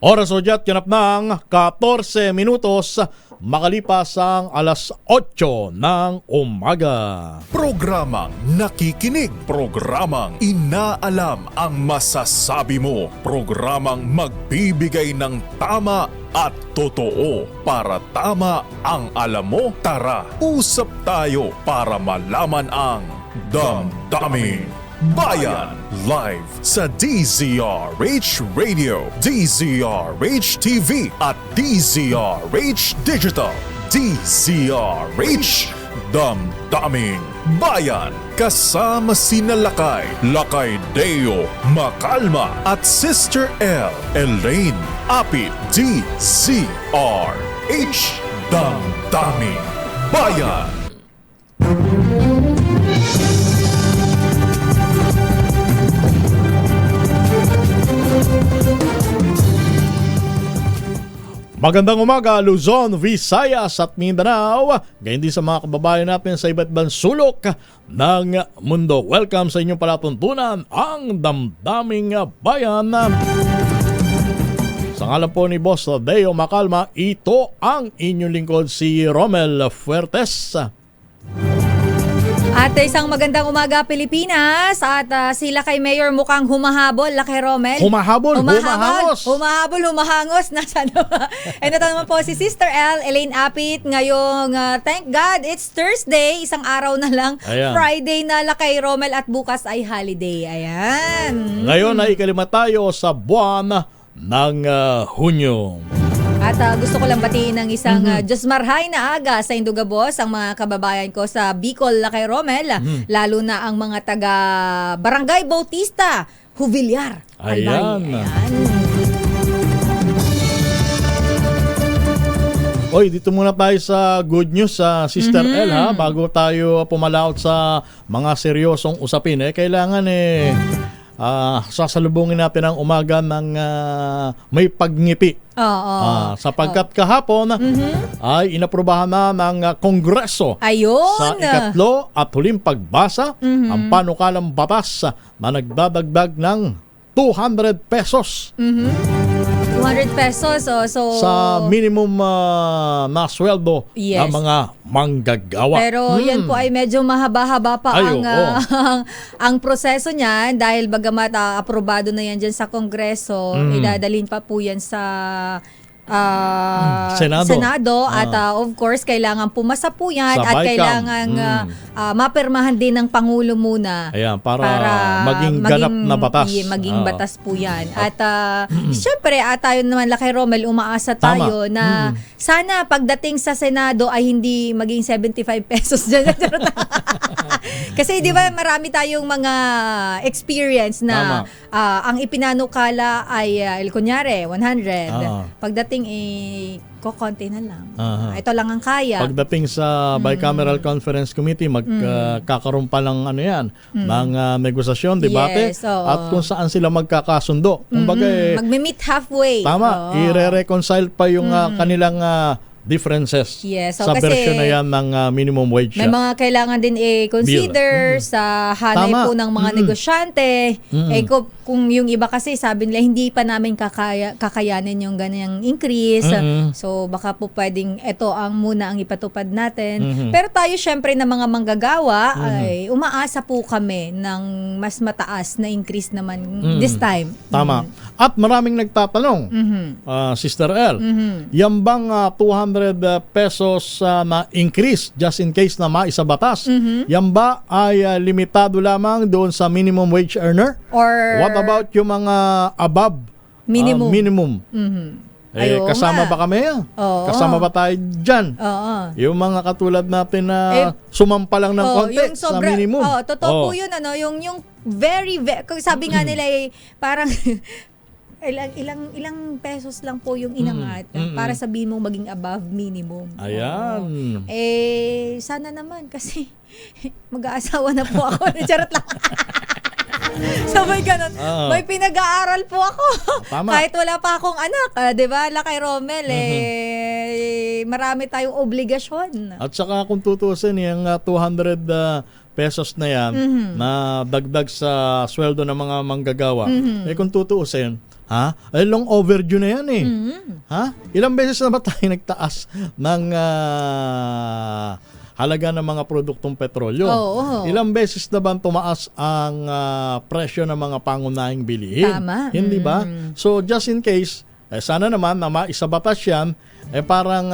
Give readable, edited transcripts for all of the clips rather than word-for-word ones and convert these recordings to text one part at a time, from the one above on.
Oras o diyat, ganap ng 14 minutos makalipas ang alas 8 ng umaga. Programang nakikinig, programang inaalam ang masasabi mo, programang magbibigay ng tama at totoo para tama ang alam mo. Tara, usap tayo para malaman ang Damdaming Bayan. Live sa DZRH Radio, DZRH TV at DZRH Digital. DZRH Damdaming Bayan. Kasama sina Lakay Deo Macalma at Sister L Elaine Apit. DZRH Damdaming Bayan. Magandang umaga, Luzon, Visayas at Mindanao. Gayon din sa mga kababayan natin sa iba't ibang sulok ng mundo. Welcome sa inyong palatuntunan, ang Damdaming Bayan. Sa ngalan po ni Boss Deo Macalma, ito ang inyong lingkod si Romel Fuertes. At isang magandang umaga, Pilipinas. At sila kay Mayor mukhang humahabol, Lakay Romel. Humahangos. Humahangos. Nasaan na? And ito naman po si Sister L, Elaine Apit. Ngayong, thank God, it's Thursday. Isang araw na lang. Ayan. Friday na, Lakay Romel. At bukas ay holiday. Ayan. Ngayon ay ikalima tayo sa buwan ng Hunyo. At gusto ko lang batiin ng isang Diyos marhay na aga sa Indugabos ang mga kababayan ko sa Bicol, Lakay Romel, lalo na ang mga taga Barangay Bautista, Jubillar, Albay. Ayan. Oy, dito muna tayo sa good news sa Sister L, ha, bago tayo pumalaot sa mga seryosong usapin. Kailangan sasalubungin natin ang umaga ng may pagngiti. Sapagkat kahapon ay inaprubahan na ng Kongreso Ayun. sa ikatlo at huling pagbasa ang panukalang batas na nagdadagdag ng 200 pesos 200 pesos. So sa minimum na sweldo Yes. ng mga manggagawa. Pero yan po ay medyo mahaba-haba pa ang proseso niyan dahil bagamat aprobado na yan dyan sa Kongreso, idadalhin pa po yan sa Senado at of course kailangan pumasa po yan at kailangan mapirmahan din ng Pangulo muna. Ayan, para maging ganap na batas. Maging batas po yan. At syempre tayo naman, Lakay Romel, umaasa tayo na sana pagdating sa Senado ay hindi maging 75 pesos dyan. Kasi di ba marami tayong mga experience na ang ipinanukala ay kunyari 100. Pagdating kokonti na lang. Ito lang ang kaya. Pagdating sa Bicameral Conference Committee, magkakaroon pa lang ng negosasyon, debate, Yes, at kung saan sila magkakasundo. Kumbaga, magme-meet halfway. Tama, i-reconcile pa yung kanilang differences sa kasi version na yan ng minimum wage. May mga kailangan din consider sa hanay po ng mga negosyante. Kung yung iba kasi sabi nila hindi pa namin kakayanin yung ganyang increase. So baka po pwedeng ito ang muna ang ipatupad natin. Pero tayo syempre na mga manggagawa ay umaasa po kami ng mas mataas na increase naman this time. Tama. At maraming nagtatanong, Sister L, yan bang 200 pesos na increase just in case na maisabatas, yan ba ay limitado lamang doon sa minimum wage earner? Or what about yung mga above minimum? Kasama ba kami? Kasama ba tayo dyan? Yung mga katulad natin na sumampa lang ng konti sa minimum. Totoo po yun. Yung very, sabi nga nila parang ilang pesos lang po yung inangat para sabihin mong maging above minimum. Ayan. Sana naman kasi mag-aasawa na po ako. Charot lang. So may ganun. May pinag-aaral po ako. Tama. Kahit wala pa akong anak, 'di ba? Lakay Romel, marami tayong obligasyon. At saka kung tutusin yung 200 pesos na yan na dagdag sa sweldo ng mga manggagawa. Kung tutuusin, ay long overdue na yan eh. Ilang beses na ba tayo nagtaas ng halaga ng mga produktong petrolyo? Ilang beses na ba tumaas ang presyo ng mga pangunahing bilihin? Tama. Hindi ba? So just in case, sana naman na maisabatas yan, parang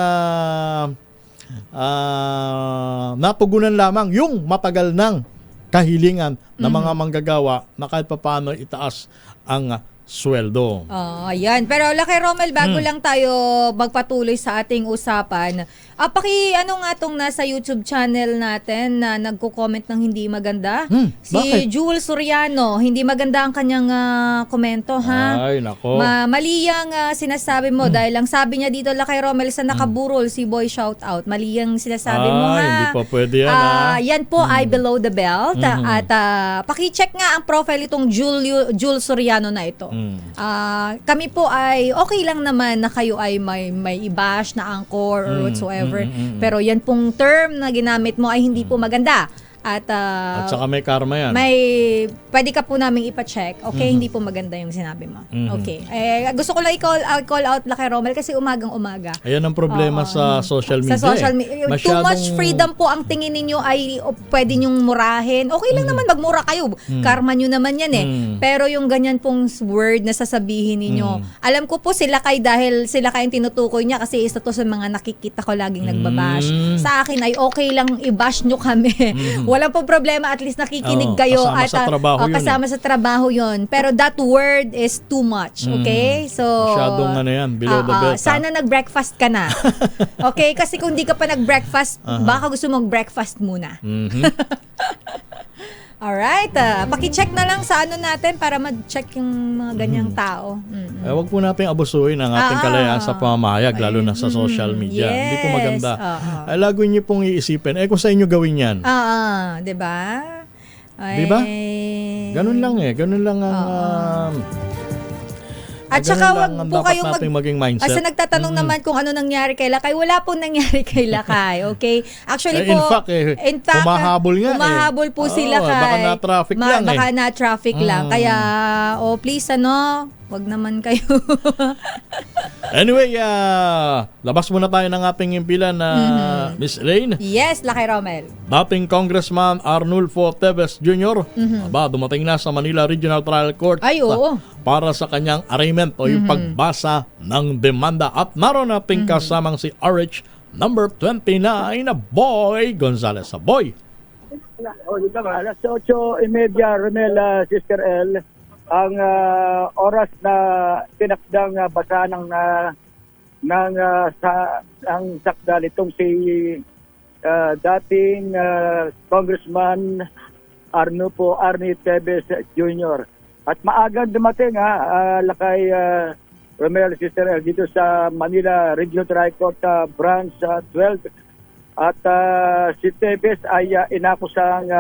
natugunan lamang yung matagal ng kahilingan ng mga manggagawa na kahit papaano itaas ang sweldo. Ayan. Pero Laki Romel, bago lang tayo magpatuloy sa ating usapan, ano nga tong nasa YouTube channel natin na nagko-comment ng hindi maganda? Si Bakit? Jules Soriano, hindi maganda ang kanyang komento, ha? Ay, nako. Mali ang sinasabi mo dahil ang sabi niya dito, Laki Romel, sa nakaburol, si Boy shout out. Mali ang sinasabi mo, ha? Hindi pa pwede yan, Yan po ay below the belt. At paki-check nga ang profile itong Jules Soriano na ito. Kami po ay okay lang naman na kayo ay may i-bash na anchor or whatsoever. Pero yan pong term na ginamit mo ay hindi po maganda. At saka may karma yan. Pwede ka po naming ipa-check. Okay, hindi po maganda yung sinabi mo. Okay. Gusto ko lang i-call out Laki Romel kasi umagang-umaga. Ayan ang problema sa social media. Sa social media. Too much freedom po ang tingin ninyo ay pwede nyong murahin. Okay lang naman magmura kayo. Karma nyo naman yan eh. Pero yung ganyan pong word na sasabihin ninyo, alam ko po dahil sila kayong tinutukoy niya kasi isa to sa mga nakikita ko laging nagbabash. Sa akin ay okay lang i-bash nyo kami. Walang po problema, at least nakikinig kayo kasama at sa trabaho yun, kasama sa trabaho yun. Pero that word is too much, okay? So masyadong yan, below the belt. Sana nag-breakfast ka na. Okay? Kasi kung di ka pa nag-breakfast, baka gusto mong breakfast muna. Alright, paki-check na lang sa ano natin para ma-check yung mga ganyang tao. Wag po natin abusuin ang ating kalayaan sa pamahayag, lalo na sa social media. Yes. Hindi po maganda. Lagi niyo pong iisipin, kung sa inyo gawin yan. Diba? Diba? Ganun lang Ganun lang ang... At saka wag po kayong maging mindset. Asa nagtatanong naman kung ano nangyari kay Lakay. Wala pong nangyari kay Lakay, okay? Actually po, in fact, humahabol nga humahabol po si Lakay. Baka na-traffic lang Baka na-traffic lang. Kaya, please, wag naman kayo. Anyway, labas muna tayo ng ating impilan na Miss Elaine. Yes, Lakay Romel. Dating Congressman Arnulfo Teves Jr. Dumating na sa Manila Regional Trial Court. Ay, oo. Para sa kanyang arraignment o yung pagbasa ng demanda. At naroon nating kasamang si RH number 29 na Boy Gonzales. Boy! Alas 8:30, Romel, Sister L, ang oras na tinakdang basa ng sakdal itong si dating Congressman Arnie Teves Jr. At maagang dumating Lakay Romel, Sister L, dito sa Manila Regional Trial Court Branch 12. At si Teves ay inakusang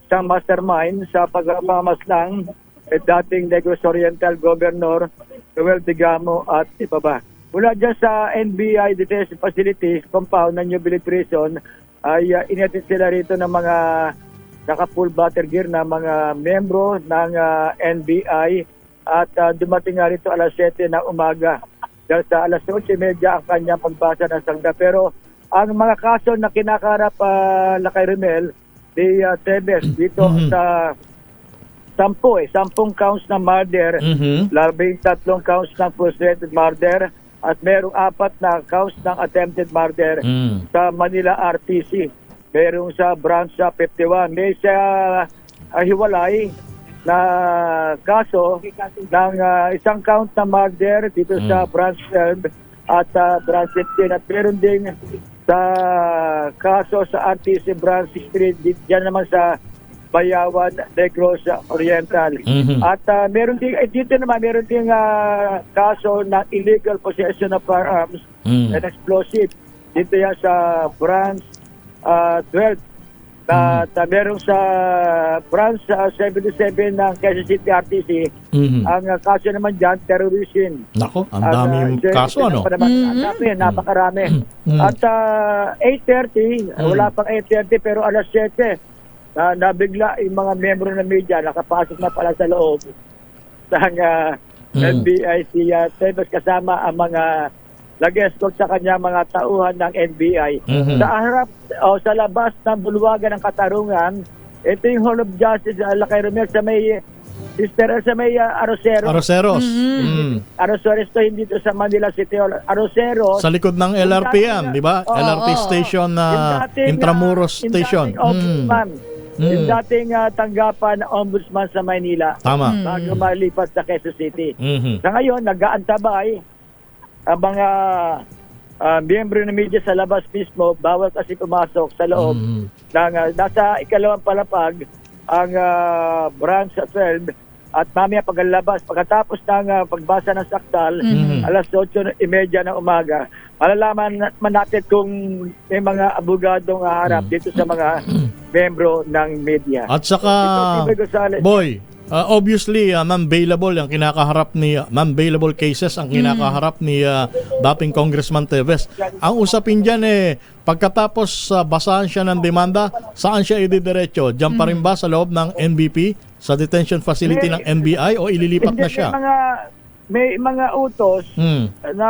isang mastermind sa pagpamaslang dating Negros Oriental Governor Joel Digamo at iba ba. Mula dyan sa NBI Detention Facility compound ng New Billy Prison ay inatid sila rito ng mga naka-full battle gear na mga membro ng NBI at dumating nga rito alas 7 ng umaga. Dahil sa alas 8:30 ang kanyang pagbasa ng sangda. Pero ang mga kaso na kinakarap Lakay Romel, di Teves dito sa 10 counts ng murder, 13 counts ng frustrated murder, at merong 4 na counts ng attempted murder sa Manila RTC. Merong sa branch 51. May sa hiwalay na kaso ng isang count na murder dito sa branch 12 at branch 15. At meron din sa kaso sa RTC branch 3 dyan naman sa Bayawan, Negros Oriental. At meron din dito naman meron din kaso ng illegal possession of firearms and explosive. Dito yan sa branch 12. At meron sa branch 77 ng Quezon City RTC. Ang kaso naman dyan, terrorism. Nako, ang daming kaso, ano? Ang dami, napakarami. At 8:30, wala pang 8:30 pero alas 7, nabigla yung mga miyembro ng media, nakapasok na pala sa loob ng NBI si Tebes kasama ang mga nag-escort sa kanya mga tauhan ng NBI. Sa harap o sa labas ng bulwagan ng Katarungan, ito yung Hall of Justice Lakay Romel sa may sa may Arroceros. Arroceros. Arroceros to, hindi to sa Manila City Hall. Arroceros. Sa likod ng LRTM, di ba? Oo, LRT station na Intramuros Station. Yung dating tanggapan ng ombudsman sa Maynila. Tama. Bago malipat sa Quezon City. Mhm. Sa ngayon, nag-aantabay ang mga miyembro ng media sa labas mismo, bawal kasi pumasok sa loob ng nasa ikalawang palapag ang branch 12 at mamaya paglalabas pagkatapos ng pagbasa ng sakdal alas 8:30 ng umaga, malalaman natin kung may mga abogadong harap dito sa mga membro ng media. At saka, Ito, Gonzales. boy, obviously, non-bailable ang kinakaharap ni non-bailable cases ang kinakaharap ni dating Congressman Tevez. Ang usapin diyan pagkatapos basahan siya ng demanda, saan siya ididiretso? Diyan pa rin ba sa loob ng NBP, sa detention facility ng NBI o ililipat na siya? May mga utos na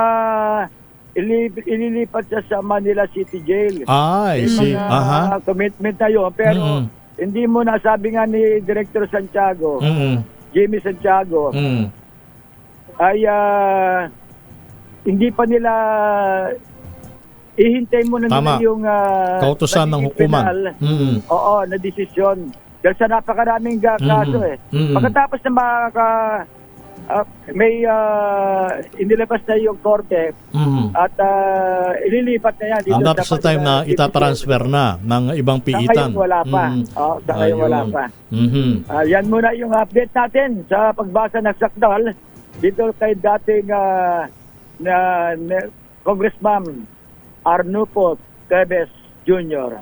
ililipat siya sa Manila City Jail. I see. Mga Aha. commitment na yun. Pero hindi mo na, sabi nga ni Director Santiago, Jimmy Santiago, ay hindi pa nila ihintay mo na nila yung kautusan ng hukuman. Oo, na desisyon. Dahil sa napakaraming kaso Pagkatapos na may inilabas na yung korte at ililipat na yan. And that's the time na itatransfer na ng ibang piitan. Sa ngayon wala pa. Sa ngayon wala pa. Yan muna yung update natin sa pagbasa ng sakdal dito kay dating Congressman Arnulfo Tevez Jr.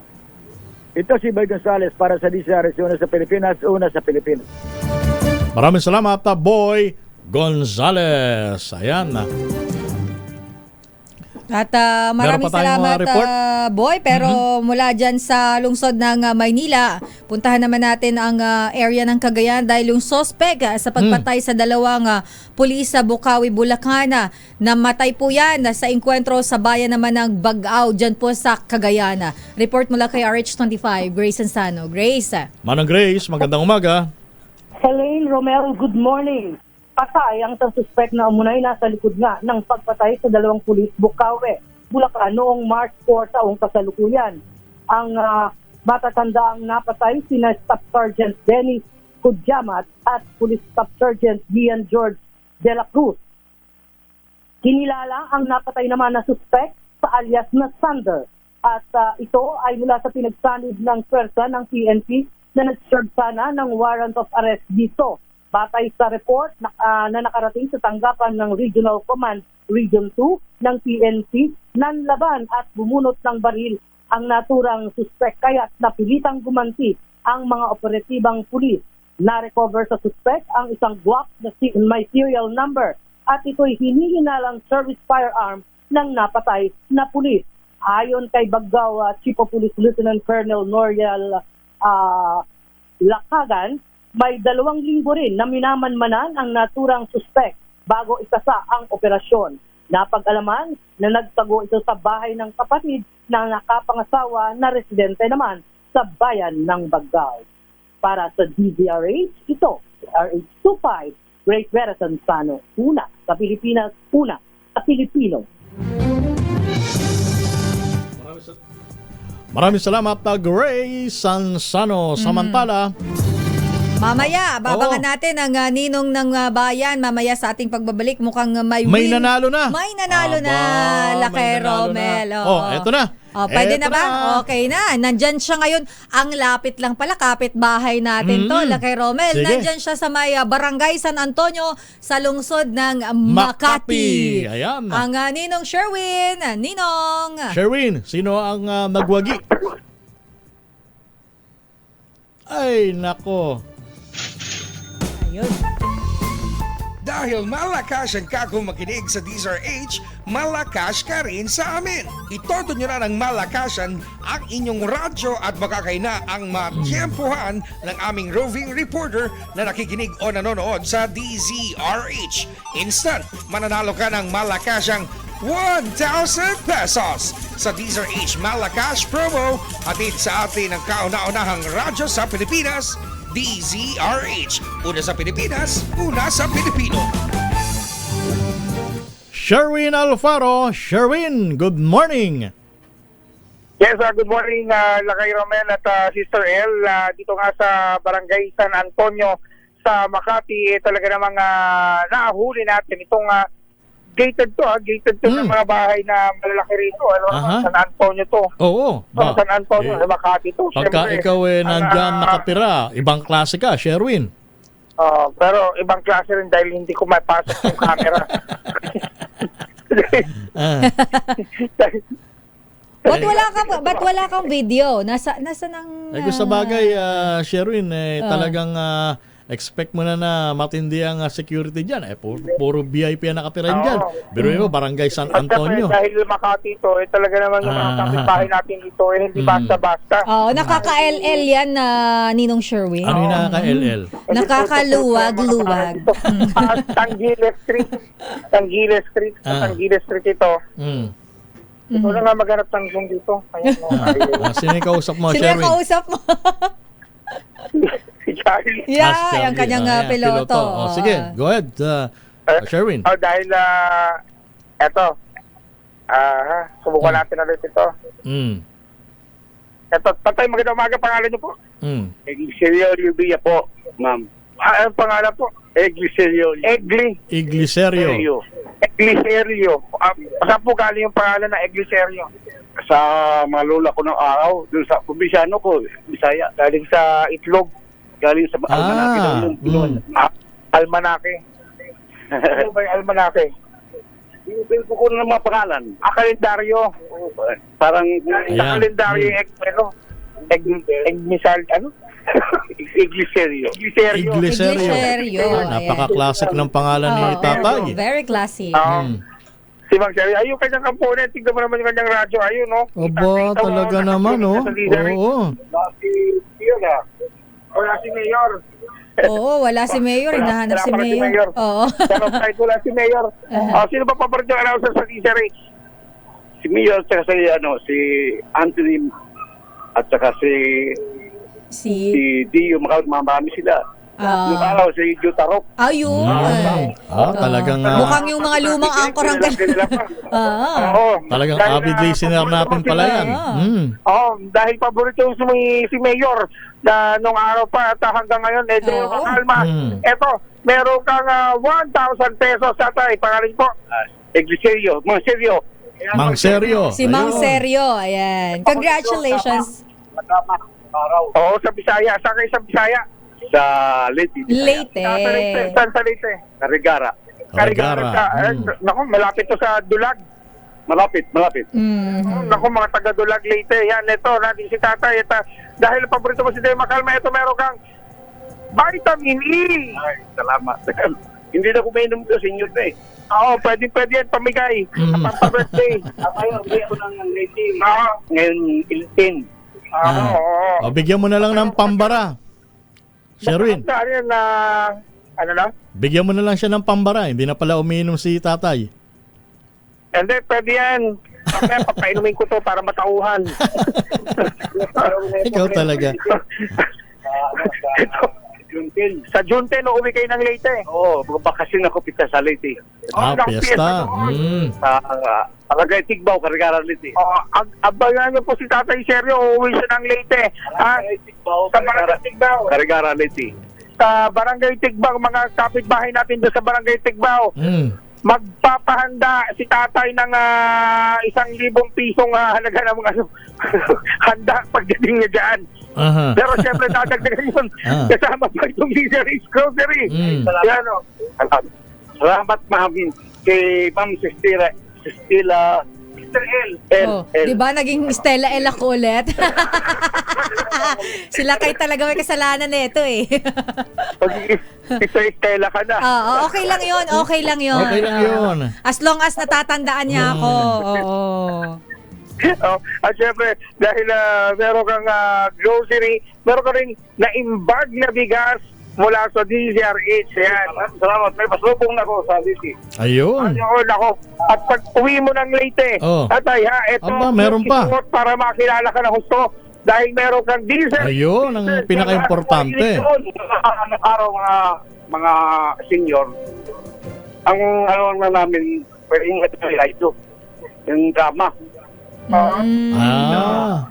Ito si Boy Gonzales para sa DCRS, una sa Pilipinas, una sa Pilipinas. Maraming salamat, Boy Gonzales. Ayan na. At maraming Meron pa tayong, salamat, report? Boy. Pero mula dyan sa lungsod ng Maynila, puntahan naman natin ang area ng Cagayan dahil yung sospek sa pagpatay sa dalawang pulis sa Bukawi, Bulacan, namatay po yan sa enkwentro sa bayan naman ng Bagao dyan po sa Cagayan. Report mula kay RH25, Grace Ansano. Grace. Manang Grace, magandang umaga. Helene Romel, good morning. Patay ang isang suspect na umunay nasa likod nga ng pagpatay sa dalawang pulis Bukawi, Bulacan noong March 4 taong kasalukuyan. Ang matatanda ang napatay sina Staff Sergeant Dennis Kudjamat at Police Staff Sergeant Gian George de la Cruz. Kinilala ang napatay naman na suspect sa alias na Sander at ito ay mula sa pinagsanib ng pwersa ng PNP na nag-serve sana ng warrant of arrest dito. Batay sa report na nakarating sa tanggapan ng Regional Command Region 2 ng PNP, nanlaban at bumunot ng baril ang naturang suspect kaya napilitang gumanti ang mga operatibang pulis. Na-recover sa suspect ang isang Glock na may serial number at ito'y hinihinalang service firearm ng napatay na pulis. Ayon kay Bagao Chief of Police Lieutenant Colonel Noriel Lakagan, may 2 linggo rin na minamanmanan ang naturang suspect bago ikasa ang operasyon. Napag-alaman na nagtago ito sa bahay ng kapatid ng nakapangasawa na residente naman sa bayan ng Bagao. Para sa DZRH, ito, RH25, Great Vera Sansano, una sa Pilipinas, una sa Pilipino. Maraming salamat, Grace Sansano. Samantala, Mamaya, babangan natin ang ninong ng bayan. Mamaya sa ating pagbabalik, mukhang may nanalo na. May nanalo na, Lakay Romel. Eto na. Pwede na ba? Okay na. Nandyan siya ngayon. Ang lapit lang pala, kapit-bahay natin to, Lakay Romel. Sige. Nandyan siya sa may Barangay San Antonio sa lungsod ng Makati. Ayan. Ang ninong Sherwin. Ninong. Sherwin, sino ang nagwagi? Ay, nako. Ayun. Dahil malakas ang kako makinig sa DZRH, malakas ka rin sa amin. Itodo nyo na ng malakasan ang inyong radyo at makakay na ang matiyempuhan ng aming roving reporter na nakikinig o nanonood sa DZRH. Instant, mananalo ka ng malakasang 1,000 pesos sa DZRH Malakas promo, hatid sa atin ang kauna-unahang radyo sa Pilipinas, DZRH. Una sa Pilipinas, una sa Pilipino. Sherwin Alfaro. Sherwin, good morning. Yes, good morning, Lakay Romel at Sister El. Dito nga sa Barangay San Antonio sa Makati, talaga namang nahuli natin itong gated to ng mga bahay na malalaki rito. San Antonio to. Oo. San Antonio, sa Makati to. Pagka Siyempre, ikaw nandyan nakatira, ibang klase ka, Sherwin. pero ibang klase rin dahil hindi ko mapasok yung camera. Ba't wala kang video? Nasa nang... Kung sa bagay, Sherwin, talagang expect mo na matindi ang security dyan. Puro VIP ang nakatira dyan. Pero yun, Barangay San Antonio. Dahil Makati to, talaga naman yung mga kapitbahay natin dito, hindi basta-basta. Nakaka-LL yan na Ninong Sherwin. Ano yung nakaka-LL? Nakakaluwag-luwag. Tangiles Street. Tangiles Street ito. Ito na nga maghanap ng Zoom dito. Sino yung kausap mo, Sino Sherwin? yung kausap mo? Si Charlie. Yeah, yung kanyang piloto. Sige, go ahead, Sherwin. Dahil, eto, subukan natin ulit ito. Eto, Tatay, magandang umaga, pangalan niyo po? Egliserio Lubia po, ma'am. Ang pangalan po? Egliserio. Igliserio. Egliserio. Saan po galing yung pangalan na Egliserio? Sa malula ko ng araw, dun sa Provinciano ko, Bisaya. Galing sa Itlog. Galing sa Almanake daw yung Almanake. Ano ba yung Almanake? Yung ko ng mga pangalan. Kalendaryo. Parang Sa kalendaryo yung Egmisal, ano? Egliserio. Igliserio. Napaka-classic ng pangalan ni Tatay. Very classy. Si Mang Sherry, ayun kanyang component. Tignan mo naman yung kanyang radyo. Ayun, no? Aba, talaga naman, no? Oo. Wala si Mayor. Oo, wala si Mayor. Hinahanap si Wala pa Mayor. Oo. Pero kahit wala si Mayor. Sino ba paparit yung announcer sa DZRH? Si Mayor at saka si Anthony at saka si Dio, marami sila. Yung araw, si Jutarok. Ayun. Talagang Mukhang yung mga lumang angkor ang talagang avid listener natin pala yan. Dahil paborito yung si Mayor na nung araw pa at hanggang ngayon, medyo makalma. Eto, meron kang 1,000 pesos Tatay. Pangalan po? Egliserio, Mang Seryo. Si Mang Seryo. Ayan. Congratulations. Oo, sa Bisaya. Saan kayo sa Bisaya? Sa Leyte. Saan sa Leyte? Carigara. Naku, malapit to sa Dulag. Malapit. Naku, mga taga-Dulag, Leyte. Yan, ito, natin si Tatay. Dahil paborito mo si Deo Makalma, ito meron kang vitamin E. Ay, salamat. Hindi na kumainom ko, senior na eh. Oo, pwede yan, pamigay. Pampa-birthday. Ngayon, ako ng Leyte. Ngayon, 11. Bigyan mo na lang ng pambara. Sherwin. Ano na? Bigyan mo na lang siya ng pambara. Hindi na pala umiinom si Tatay. Hindi, pwede yan. Papainumin ko to para matauhan. Ikaw talaga. Sa June 10, uuwi kayo ng Leyte. Oo, bakasyon ako pita sa Leyte. Piyesta. Barangay Tigbao, Carigara, Leyte. Abangan niyo po si Tatay Seryo, uuwi siya ng Leyte. Sa Barangay Tigbao. Carigara, Leyte. Sa Barangay Tigbao, mga kapitbahay natin doon sa Barangay Tigbao. Magpapahanda si Tatay ng 1,000 pisong halaga ng mga handa pagdating niya dyan. Pero siyempre dadagdagan yun kasama pa itong DZRH grocery. Salamat ma'am kay Ma'am Sistila Sister L. Oh, 'di ba naging Stella L ako ulit? Sila kay talaga may kasalanan nito eh. Sister Stella ka na. Oo, okay lang 'yon, okay lang 'yon. Okay lang yun. As long as natatandaan niya ako. Oo. Oh, at syempre, dahil meron kang grocery, meron ka rin na-imbag na bigas mula sa DZRH. Yan. Salamat. May paslubong na ko sa Liti. Ayun. Ako. At pag uwi mo ng Leyte, Oh. Tatay, ito Aba, meron pa. isuot para makilala ka na husto. Dahil meron kang diesel. Ayun, ang pinaka-importante. Anong araw mga senior, ang namin, pwedeng highlight to, yung drama. Ah.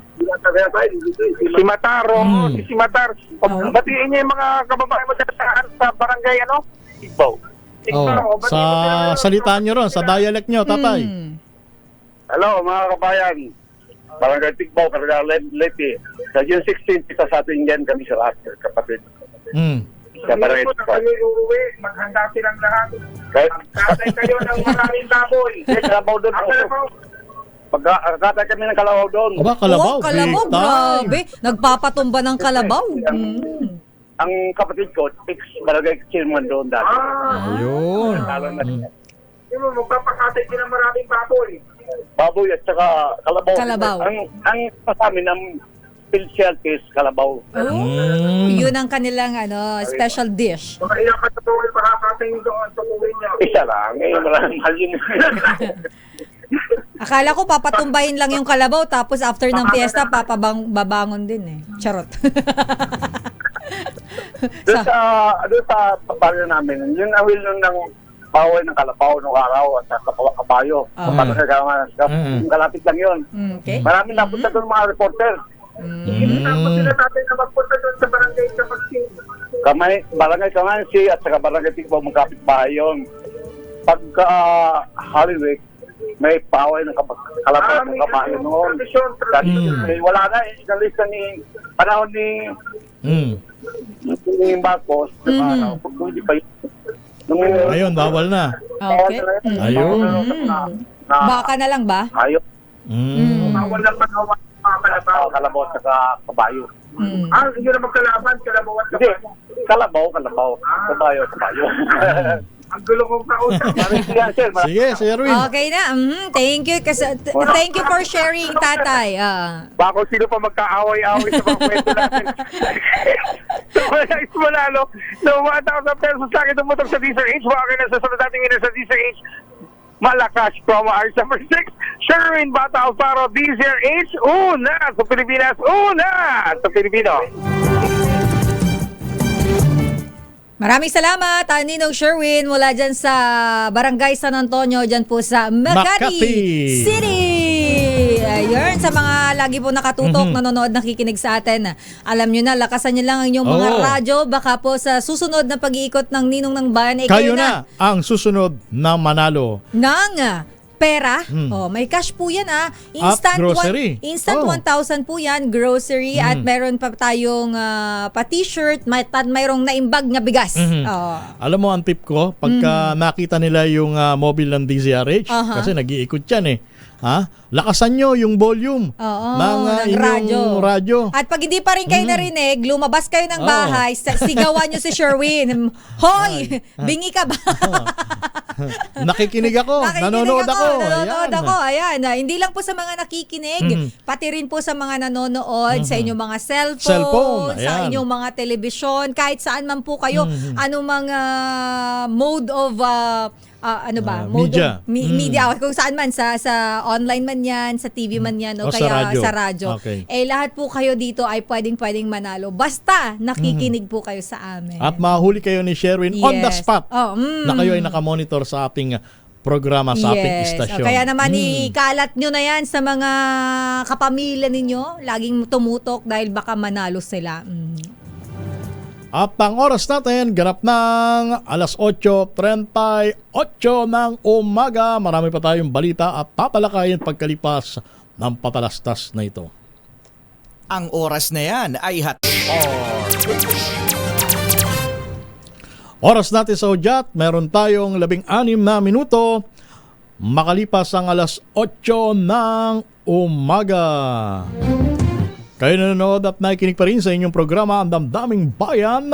Si Mataro, Hmm. si Matar. Batiin niya yung mga kababae mo sa barangay, Igbaw. Oh, sa salita nyo ron, sa dialect nyo, tatay. Hello, mga kabayan. Barangay Tigbaw, Barangay Leyte. Sa June 16, isa sa atin yan kami sa lahat, kapatid. Mm. Sa Barangay Tigbaw. Maghanda silang lahat. Magkatay kayo ng maraming baboy. Kalabaw doon. Magkatay kami ng kalabaw doon. Aba, kalabaw. Oh, kalabaw, big time. grabe. Nagpapatumba ng kalabaw. Ang kapatid ko, barangay chairman doon dati. Ayun. Magpapakatay din ng maraming baboy. Baboy at saka kalabaw. Kalabaw. Ang sa amin, ang specialty is kalabaw. Oh, yun ang kanilang special dish. Baka ilang katutuloy pakakatay doon, tutuloy niya. Isa lang, ngayon maraming mahal yun. Akala ko papatumbahin lang yung kalabaw tapos after ng fiesta babangon din eh. Charot. Doon sa baryo namin, yun ang will nun ng bawal ng kalabaw nung araw at sa kabayo. Yung kalapit lang yun. Okay. Maraming napunta doon mga reporter. Hindi tapos sila tatay na magpunta doon sa barangay Barangay Kamansi at saka Barangay Tigbaw, magkapit bahay yun. Pagka Holy Week, may paway ng kalabaw ng kamayo noon. Wala na, inalis na ni panahon ni Marcos. Hindi pa yun. Ayun, bawal na. Okay. Ayun. Baka na lang ba? Ayun. Bawal na panawan mga kalabaw. Kalabaw at saka kabayo. Hindi na magkalaban, kalabaw at Hindi, kabayo. kalabaw. Kabayo. Ang gulo kong kausap. Sige, si Erwin. Okay na. Thank you. Thank you for sharing, tatay. Bako sino pa magkaaway-away sa mga kwento natin. So, manalo. So, 1,000 pesos sa akin tumutok sa DZRH. Baka na sa sunod natin ngayon sa DZRH. Malakas promo hours number 6. Sherwin Bata Alfaro, DZRH. Una sa Pilipinas. Una sa Pilipino. Maraming salamat, Ninong Sherwin, mula dyan sa Barangay San Antonio, dyan po sa Makati City. Ayun, sa mga lagi po nakatutok, nanonood, nakikinig sa atin. Alam nyo na, lakasan nyo lang ang inyong mga radyo. Baka po sa susunod na pag-iikot ng Ninong ng Bayan, Kayo na ang susunod na manalo ng pera. May cash po yan Instant At grocery. Instant 1,000 po yan, grocery. At meron pa tayong pa-t-shirt, mayroong naimbag na bigas. Alam mo, ang tip ko, pagka nakita nila yung mobile ng DZRH, kasi nag-iikot yan lakasan nyo yung volume ng inyong radyo. At pag hindi pa rin kayo narinig, lumabas kayo ng bahay, sigawan nyo si Sherwin. Hoy! Bingi ka ba? Nakikinig ako. Nanonood ako. Ayan. Hindi lang po sa mga nakikinig, pati rin po sa mga nanonood sa inyong mga cellphone, sa inyong mga telebisyon, kahit saan man po kayo, anong mga mode of media. Media. Kung saan man, sa online man yan, sa TV man yan, o kaya sa radyo. Okay. Lahat po kayo dito ay pwedeng manalo. Basta nakikinig po kayo sa amin. At mahuli kayo ni Sherwin on the spot na kayo ay nakamonitor sa ating programa sa ating istasyon. Kaya naman ikalat nyo na yan sa mga kapamilya ninyo. Laging tumutok dahil baka manalo sila. At ang oras natin, ganap ng 8:38 ng umaga. Marami pa tayong balita at tatalakayin pagkalipas ng patalastas na ito. Ang oras na yan ay Oras natin sa udyat, meron tayong 16 na minuto. makalipas ang alas 8 ng umaga. Kayo nanonood at nakikinig pa rin sa inyong programa Ang Damdaming Bayan.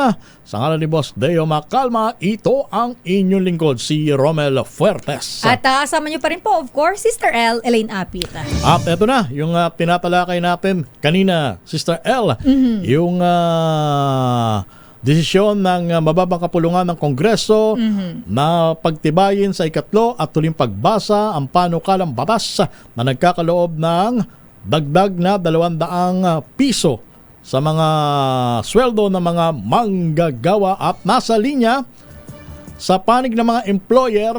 Sa ngalan ni Boss Deo Macalma, ito ang inyong lingkod, si Romel Fuertes. At kasama niyo pa rin po, of course, Sister L, Elaine Apit. At eto na, yung tinatalakay natin kanina, Sister L, yung desisyon ng mababang kapulungan ng Kongreso na pagtibayin sa ikatlo at tuling pagbasa ang panukalang batas na nagkakaloob ng dagdag na 200 piso sa mga sweldo ng mga manggagawa. At nasa linya sa panig ng mga employer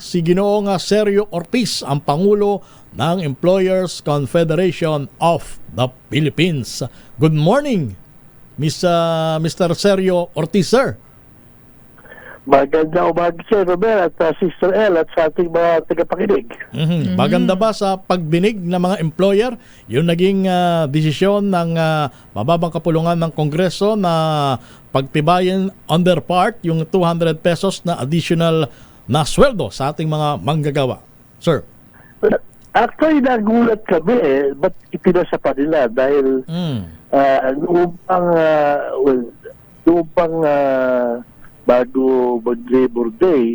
si Ginoong Sergio Ortiz, ang Pangulo ng Employers Confederation of the Philippines. Good morning, Mr. Sergio Ortiz, sir. Maganda umaga sir Robert at Sister L at sa ating mga tagapakinig. Maganda ba sa pagdinig ng mga employer yung naging desisyon ng mababang kapulungan ng Kongreso na pagtibayin on their part yung 200 pesos na additional na sweldo sa ating mga manggagawa, sir? Actually, nagulat kami ba't ipinasa pa nila dahil noong pang bago mag-Labor Day,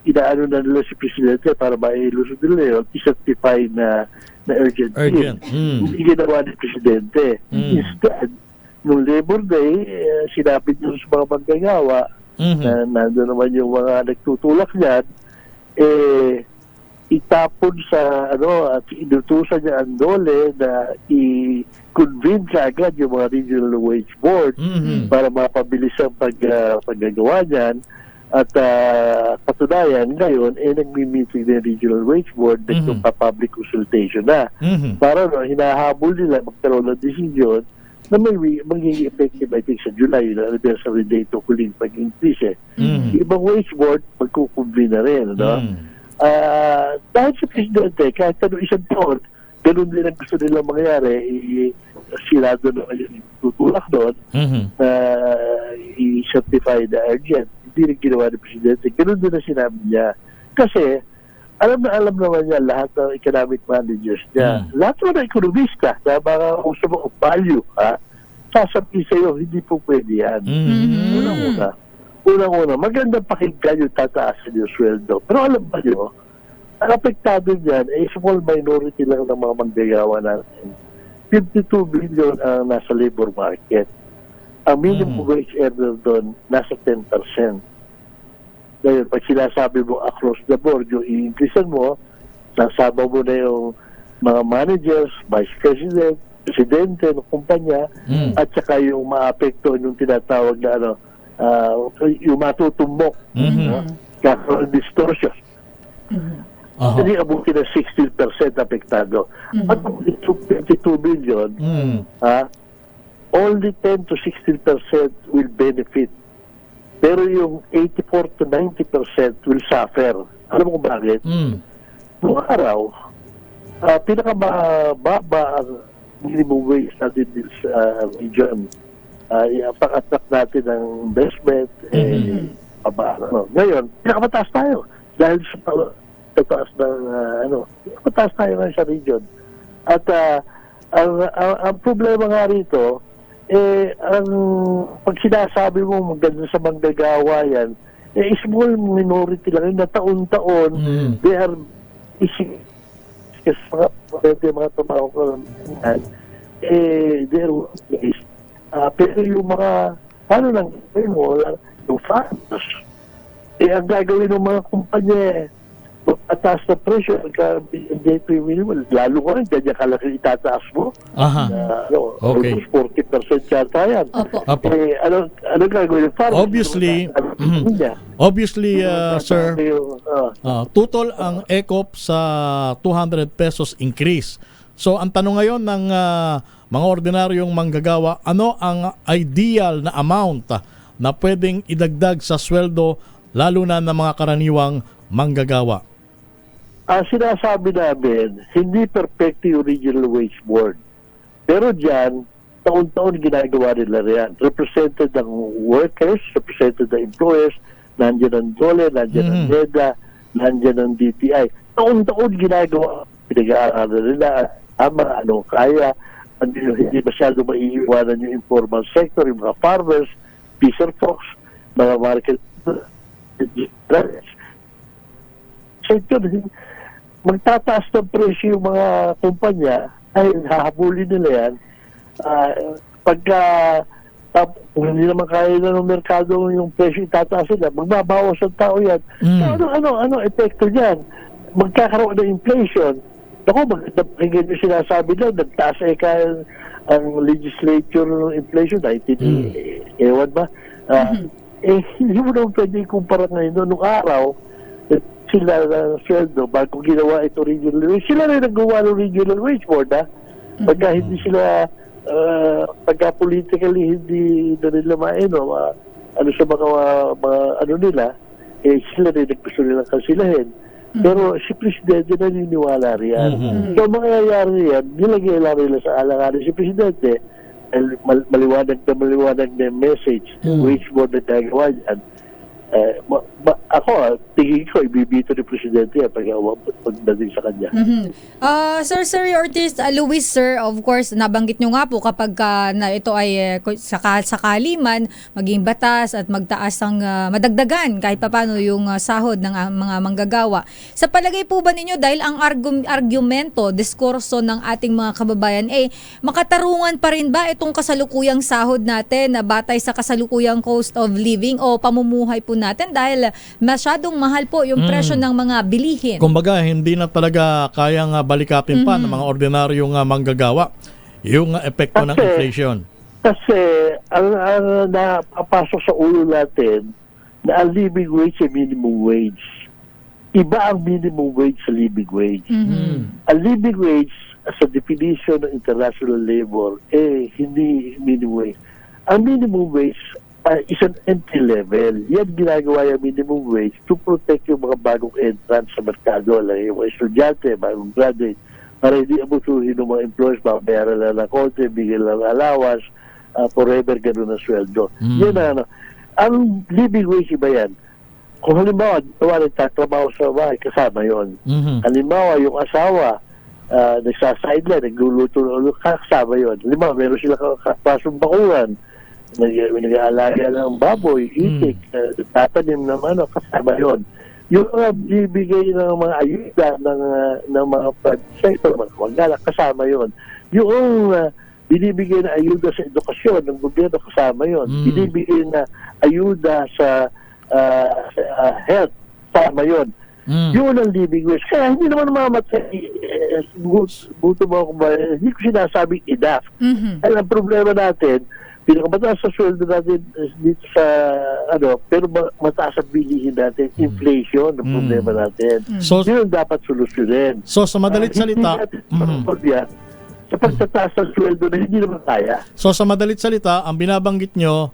inaano na nila si Presidente para mailusod nila yun, i-certify na urgent. Hindi ginawa ni Presidente. Instead, nung Labor Day, sinabi nyo sa mga manggagawa na nandun naman yung mga nagtutulak niyan, itapon sa at inutusan niya ang DOLE na i-convene agad yung mga regional wage board para mapabilis ang paggagawa niyan. At patunayan ngayon nagmi-meeting ng regional wage board nagpa-public consultation na para hinahabol nila magkaroon ng decision na may magiging effective I think sa July na anniversary date o huling pag-increase. Ibang wage board magkukonvene na rin, dahil sa Presidente, kahit isang taon, ganun din ang gusto nilang mangyari, sila doon yung tutulak doon, i-certify na urgent. Hindi rin ginawa ni Presidente. Ganun din ang sinabi niya. Kasi, alam naman niya lahat ng economic managers niya. Lahat ng ekonomista na mga uso mo value, sasabihin sa'yo, hindi po pwede yan. Unang-una, magandang pakinggan yung tataasan yung sweldo. Pero alam ba nyo, ang apektado dyan ay small minority lang ng mga manggagawa natin. 52 billion ang nasa labor market. Ang minimum wage earner doon, nasa 10%. Ngayon, pag sinasabi mo across the board, yung i-increasean mo, nasama mo na yung mga managers, vice president, presidente ng kumpanya, at saka yung maapekto yung tinatawag na yung matutumbok, kakaroon distortion. Hindi abutin na 16% apektado. At 22 billion, only 10 to 16% will benefit. Pero yung 84 to 90% will suffer. Alam mo bakit? Noong araw, pinakamababa ang minimum wage natin sa region. Pang-attract natin ng investment, ngayon, pinakamataas tayo dahil sa taas ng mataas tayo ngayon sa region. At ang problema nga rito, pag sinasabi mo maganda sa manggagawa yan, small minority lang na taon-taon, they are kasi mga tumaw ko they are workplace. Pero yung mga yung farmers, ang gagawin ng mga kumpanya ataas na presyo pagka-DP minimum, lalo ko rin ganyan kalaki itataas mo. Okay. 40% yata yan. Ano gagawin ng farmers? Obviously, sir, tutol ang ECOP sa 200 pesos increase. So ang tanong ngayon ng mga ordinaryong manggagawa, ano ang ideal na amount na pwedeng idagdag sa sweldo lalo na ng mga karaniwang manggagawa? Sinasabi namin, hindi perfecto yung regional wage board. Pero dyan, taon-taon ginagawa nila yan. Represented ng workers, represented ng employers, nandiyan ang DOLE, nandiyan ang NEDA, nandyan ang DTI. Taon-taon ginagawa, pinag-aaralan nila, ano kaya, hindi masyado maiiwanan yung informal sector, yung mga farmers, fisher folks, mga market sector, magtataas ng presyo yung mga kumpanya, ay hahabulin nila yan. Pagka kung hindi naman kaya na ng merkado yung presyo itataas nila, magbabawas ang tao yan. So, ano epekto niyan? Magkakaroon ng inflation. Ako, magkakinggan yung sinasabi lang, nagtaas kaya ang legislature ng inflation, 19, ewan ba? Hindi mo naman pwede ikumpara ngayon. Noong araw, sila na sweldo, bago ginawa ito regional wage, sila rin nagawa ng regional wage board, ha? Pagka hindi sila, pagka politically hindi na nila ano sa mga ano nila, sila rin gusto nilang kansilahin. Pero si Presidente naniniwala riyan. So mangyayari yan, nilagay lang nila sa alanganin si Presidente, maliwanag na message, wage board na nagawa yan. Ako, tingin ko, ibibito ni Presidente pagdating sa kanya. Sir Ortiz, Luis, sir, of course, nabanggit nyo nga po kapag na ito ay sakali man maging batas at magtaas ang madagdagan kahit papano yung sahod ng mga manggagawa. Sa palagay po ba ninyo, dahil ang argumento, diskurso ng ating mga kababayan, makatarungan pa rin ba itong kasalukuyang sahod natin na batay sa kasalukuyang cost of living o pamumuhay po natin dahil masyadong mahal po yung presyo ng mga bilihin? Kumbaga, hindi na talaga kayang balikapin pa ng mga ordinaryong manggagawa yung epekto ng inflation. Kasi ang napapasok sa ulo natin na ang living wage ay minimum wage. Iba ang minimum wage sa living wage. Ang living wage sa definition ng international labor, hindi minimum wage. Ang minimum wage is an entry level. Yan ginagawa yung minimum wage to protect yung mga bagong entrance sa merkado, like yung mga estudyante, bagong graduate, para hindi abusuhin ng mga employers, babayaran lang ng konti, bigyan lang allowance, forever ganun ang sweldo. Yan na, ang living wage iba yan. Kung halimbawa, nagtatrabaho sa bahay, kasama yon. Halimbawa, yung asawa, nagsasideline, nagluluto, kasama yon. Halimbawa, meron sila kapasong bakuran, nag-aalaga ng baboy, itik, tatanim naman, kasama yon. Yung bibigay ng mga ayuda ng mga sector, mga kasama yon. Yung binibigay na ayuda sa edukasyon ng gobyerno, kasama yon. Binibigay na ayuda sa health, kasama yon. Yun ang living wage. Kaya hindi naman mamatay, buto mo kung ba, hindi ko sinasabing enough. Kaya ang problema natin, pinakamataas sa sweldo natin dito sa pero mataas ang bilihin natin, inflation ang problema natin. So, yun ang dapat solusyonin. So sa madalit salita, sa pagtataas ng sweldo na hindi naman kaya. So sa madalit salita, ang binabanggit nyo,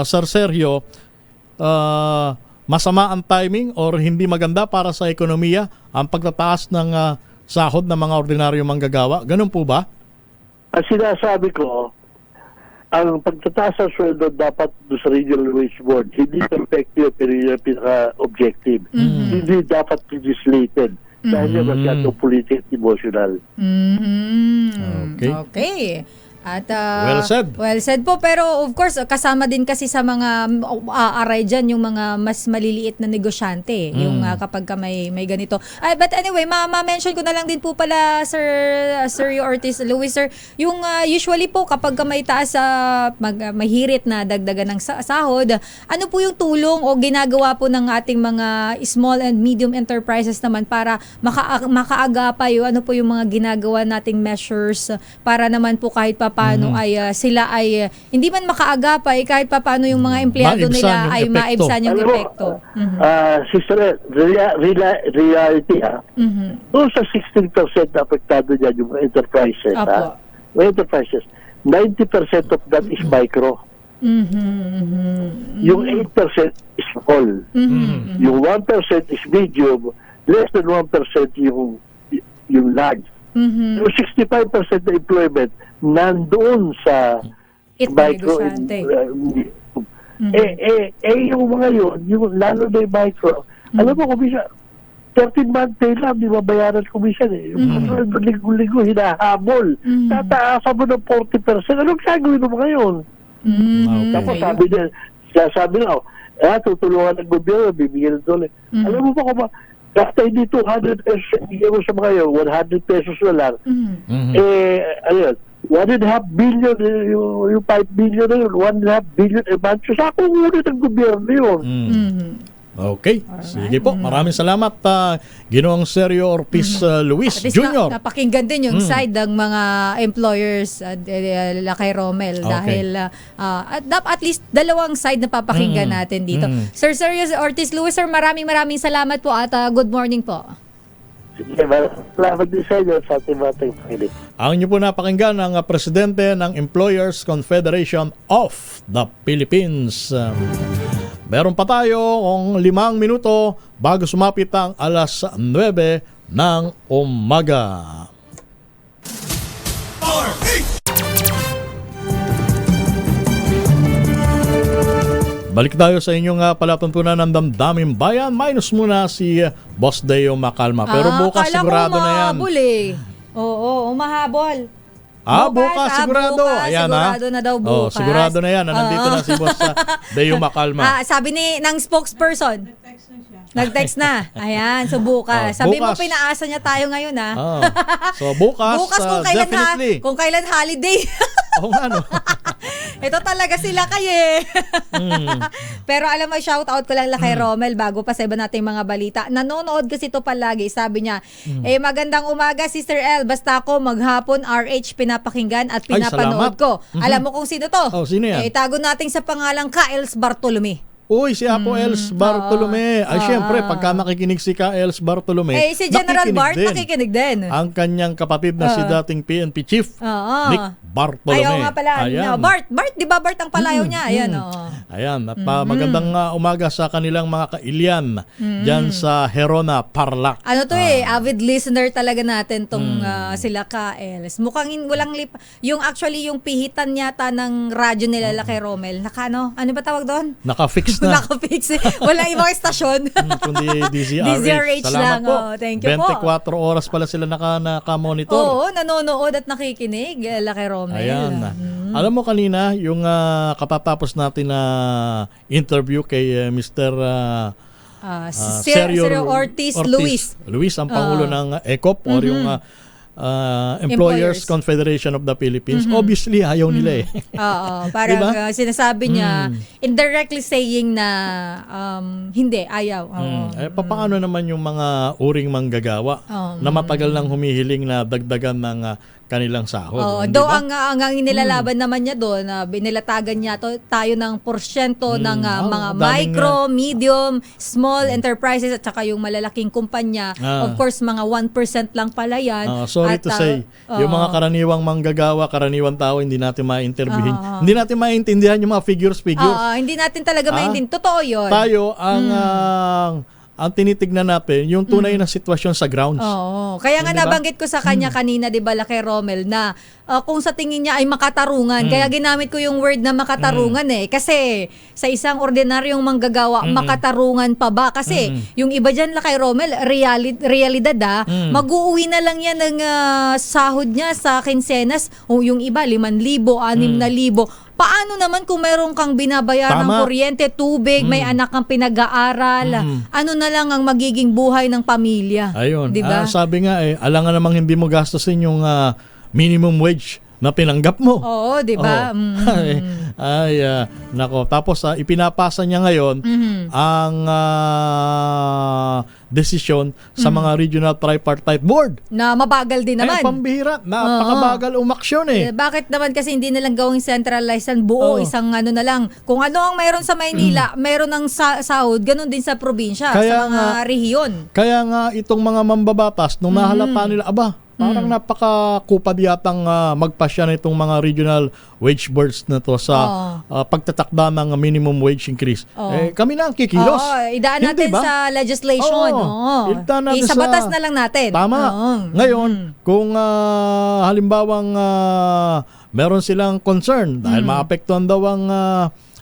Sir Sergio, masama ang timing or hindi maganda para sa ekonomiya ang pagtataas ng sahod ng mga ordinaryong manggagawa? Ganun po ba? Ang sinasabi ko, ang pagtataas ng sweldo dapat sa regional wage board, hindi perfective pero yung pinaka-objective. Hindi dapat legislated. Dahil yung masyadong politic emotional. Okay. At well said po, pero of course kasama din kasi sa mga aray dyan yung mga mas maliliit na negosyante yung kapag ka may ganito. But anyway, ma-mention ko na lang din po pala Sir Ortiz, Luis, sir, yung usually po kapag ka may taas mahirit na dagdagan ng sahod, ano po yung tulong o ginagawa po ng ating mga small and medium enterprises naman para makaagapay ano po yung mga ginagawa nating measures para naman po kahit paano ay sila ay hindi man makaagapay kahit paano yung mga empleyado nila ay maibsan yung epekto. Sister, reality doon sa 16% na apektado dyan yung mga enterprises, mga enterprises, 90% of that is micro. Yung 8% is small. Yung 1% is medium, less than 1% yung large. Yung 65% na employment nandoon sa micro. Yung mga yun, yung lalo na yung micro, alam mo kung bisa, 13-month pay lang, di babayaran commission eh. Yung linggo-linggo, hinahabol. Tataasan mo ng 40%. Anong gagawin mo ngayon? Tapos sabi na, tutulungan ng gobyerno, bibigyan ng doon. Alam mo ba kung basta hindi 200 pesos, bigyan mo sa mga yun, 100 pesos na lang. Ayun, 1.5 billion, yung 5 billion na yun, 1.5 billion a month. So, saan kung ngunit ang gobyerno yun? Okay. Sige po. Maraming salamat, Ginoong Sergio Ortiz Luis At least Jr. napakinggan din yung side ng mga employers kay Romel dahil at least dalawang side na papakinggan natin dito. Sir Sergio Ortiz Luis, sir, maraming salamat po at good morning po. Sige, salamat din sa inyo sa ating mga pakinig. Ang inyo po napakinggan ang presidente ng Employers Confederation of the Philippines. Meron pa tayo kung 5 minuto bago sumapit ang alas 9 ng umaga. Balik tayo sa inyong palatuntunan ng damdaming bayan. Minus muna si Boss Deo Macalma. Pero bukas sigurado na yan. Oo, umahabol. Bukas sigurado. Bukas, ayan, sigurado na daw bukas. Sigurado na yan. Nandito na si Boss Deo Macalma. Sabi ng spokesperson. Nag-text na. Ayan, so bukas. Sabi mo, bukas. pinaasa niya tayo ngayon, ha? So bukas, definitely. Kung kailan holiday. Oo nga, no? Ito talaga sila kayo. Pero alam mo, shout out ko lang kay Romel bago pa sa iba nating mga balita. Nanonood kasi ito palagi. Sabi niya, magandang umaga, Sister L. Basta ako maghapon RH pinapakinggan at pinapanood ko. Alam mo kung sino to? Sino yan? Itago natin sa pangalang Kaels Bartolome. Uy, si Apo Els Bartolome. Syempre, pagka nakikinig si Ka Els Bartolome, si General Bart nakikinig din. Ang kanyang kapatid na si dating PNP Chief, Nick Bartolome. Ayaw nga pala. No, Bart, di ba Bart ang palayaw niya? Ayan, Ayan, at magandang umaga sa kanilang mga kailyan dyan sa Herona, Tarlac. Ano to avid listener talaga natin tong sila Ka Els. Mukhang walang yung actually yung pihitan yata ng radyo nila kay Romel. Ano ba tawag doon? Naka-fix na. Naka-fix. Walang ibang estasyon. Kundi DZRH. DZRH Salamat lang. po. Thank you 24 po. oras pala sila naka-monitor. Oo, nanonood at nakikinig. Kay Romel. Ayan. Alam mo kanina, yung katatapos natin na interview kay Mr. Sergio Ortiz Luis. Luis, ang Pangulo ng ECOP or yung Employers Confederation of the Philippines. Obviously, ayaw nila Parang diba? sinasabi niya, indirectly saying na hindi, ayaw. Paano naman yung mga uring manggagawa na matagal nang humihiling na dagdagan ng kanilang sahod. Though ang inilalaban naman niya doon, binilatagan niya tayo ng porsyento ng mga micro, medium, small enterprises at saka yung malalaking kumpanya. Of course, mga 1% lang pala yan. Sorry to say, yung mga karaniwang manggagawa, karaniwang tao, hindi natin ma-interviewin. Hindi natin maintindihan yung mga figures. Hindi natin talaga maintindihan. Totoo yun. Tayo, ang tinitignan natin, yung tunay na sitwasyon sa grounds. Kaya nga nabanggit ko sa kanya kanina, di ba, kay Romel, na kung sa tingin niya ay makatarungan. Kaya ginamit ko yung word na makatarungan Kasi sa isang ordinaryong manggagawa, makatarungan pa ba? Kasi yung iba dyan kay Romel, realidad mag-uuwi na lang yan ng sahod niya sa kinsenas. O yung iba, 5,000, 6,000. Paano naman kung meron kang binabayaran ng kuryente, tubig, may anak kang pinag-aaral, ano na lang ang magiging buhay ng pamilya? Ayun. Diba? Sabi nga alangan namang hindi mo gastusin yung minimum wage na pinanggap mo. Oo, di ba? Nako. Tapos ipinapasa niya ngayon ang desisyon sa mga regional tripartite board. Na mabagal din naman. Pambihira. Napakabagal umaksyon Bakit naman kasi hindi nalang gawing centralized buo, isang ano na lang. Kung ano ang mayroon sa Maynila, mayroon ng sahod, ganun din sa probinsya, sa mga rehiyon. Kaya nga itong mga mambabatas, nung nahalata nila, parang napakakupad yatang magpasya na itong mga regional wage boards na to sa pagtatakda ng minimum wage increase. Kami na ang kikilos. Idaan natin sa legislation. Sa batas na lang natin. Tama. Ngayon, kung halimbawang meron silang concern dahil maapektuhan daw ang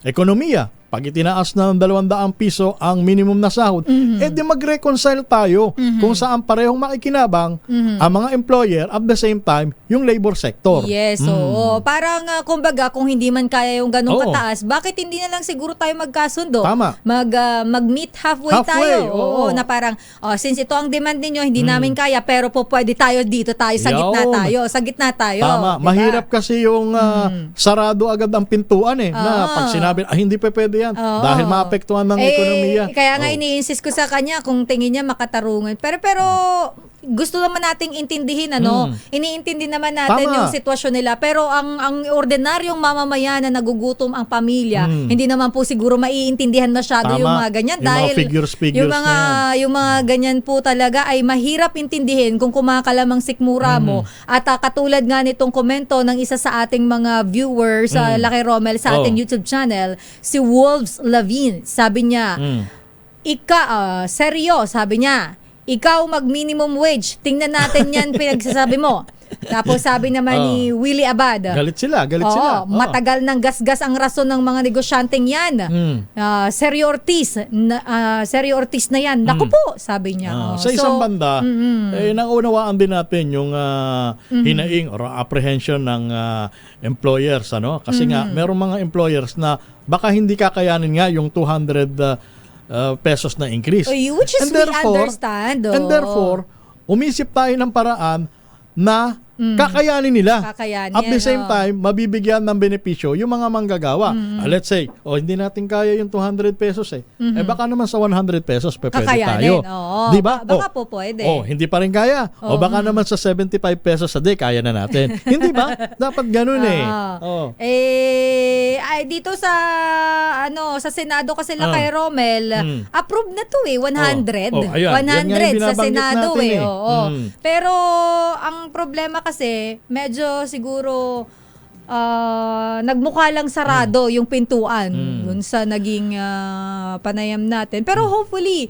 ekonomiya pag itinaas na ng 200 piso ang minimum na sahod, di mag-reconcile tayo kung saan parehong makikinabang ang mga employer at the same time yung labor sector. Yes, oo. Parang kumbaga kung hindi man kaya yung ganong Oo. kataas, bakit hindi na lang siguro tayo magkasundo? Tama. Mag-meet halfway tayo. oo. Na parang since ito ang demand ninyo, hindi namin kaya, pero po pwede tayo dito tayo sa gitna Yun. tayo. Sa gitna tayo. Tama. Diba? Mahirap kasi yung sarado agad ang pintuan na pag sinabi, hindi pa pwede yan. Oo. Dahil maapektuhan ng ekonomiya. Kaya nga Oo. ini-insist ko sa kanya kung tingin niya makatarungan. Pero gusto naman nating intindihin, iniintindi naman natin Tama. yung sitwasyon nila. Pero ang ordinaryong mamamayan na nagugutom ang pamilya, hindi naman po siguro maiintindihan masyado Tama. yung mga ganyan. Yung mga Dahil figures yung mga ganyan po talaga ay mahirap intindihin kung kumakalamang sikmura mo. At katulad nga nitong komento ng isa sa ating mga viewers, Laki Romel, sa ating YouTube channel, si Wolves Lavin. Sabi niya, seryo, sabi niya, ikaw mag-minimum wage. Tingnan natin yan pinagsasabi mo. Tapos sabi naman ni Willie Abad, Galit sila. Oo. matagal ng gasgas ang rason ng mga negosyanteng yan. Sergio Ortiz na yan. Naku po, sabi niya. Sa isang banda, naunawaan din natin yung hinaing or apprehension ng employers. Kasi nga, merong mga employers na baka hindi kakayanin nga yung 200 pesos na increase. Which is we understand. And therefore, umisip tayo ng paraan na kakayanin nila. At the same time, mabibigyan ng benepisyo yung mga manggagawa. Let's say, hindi natin kaya yung 200 pesos baka naman sa 100 pesos pwede tayo. Di ba? Baka po pwede. Hindi pa rin kaya. O baka naman sa 75 pesos a day, kaya na natin. Hindi ba? Dapat ganun dito sa Senado kasi kay Romel, approved na to 100. 100 sa Senado Pero ang problema kasi medyo siguro nagmukha lang sarado yung pintuan dun sa naging panayam natin. Pero hopefully,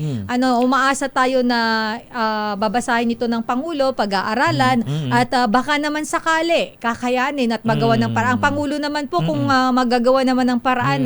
umaasa tayo na babasahin ito ng Pangulo, pag-aaralan, at baka naman sakali kakayanin at magawa ng paraan. Ang Pangulo naman po, kung magagawa naman ng paraan,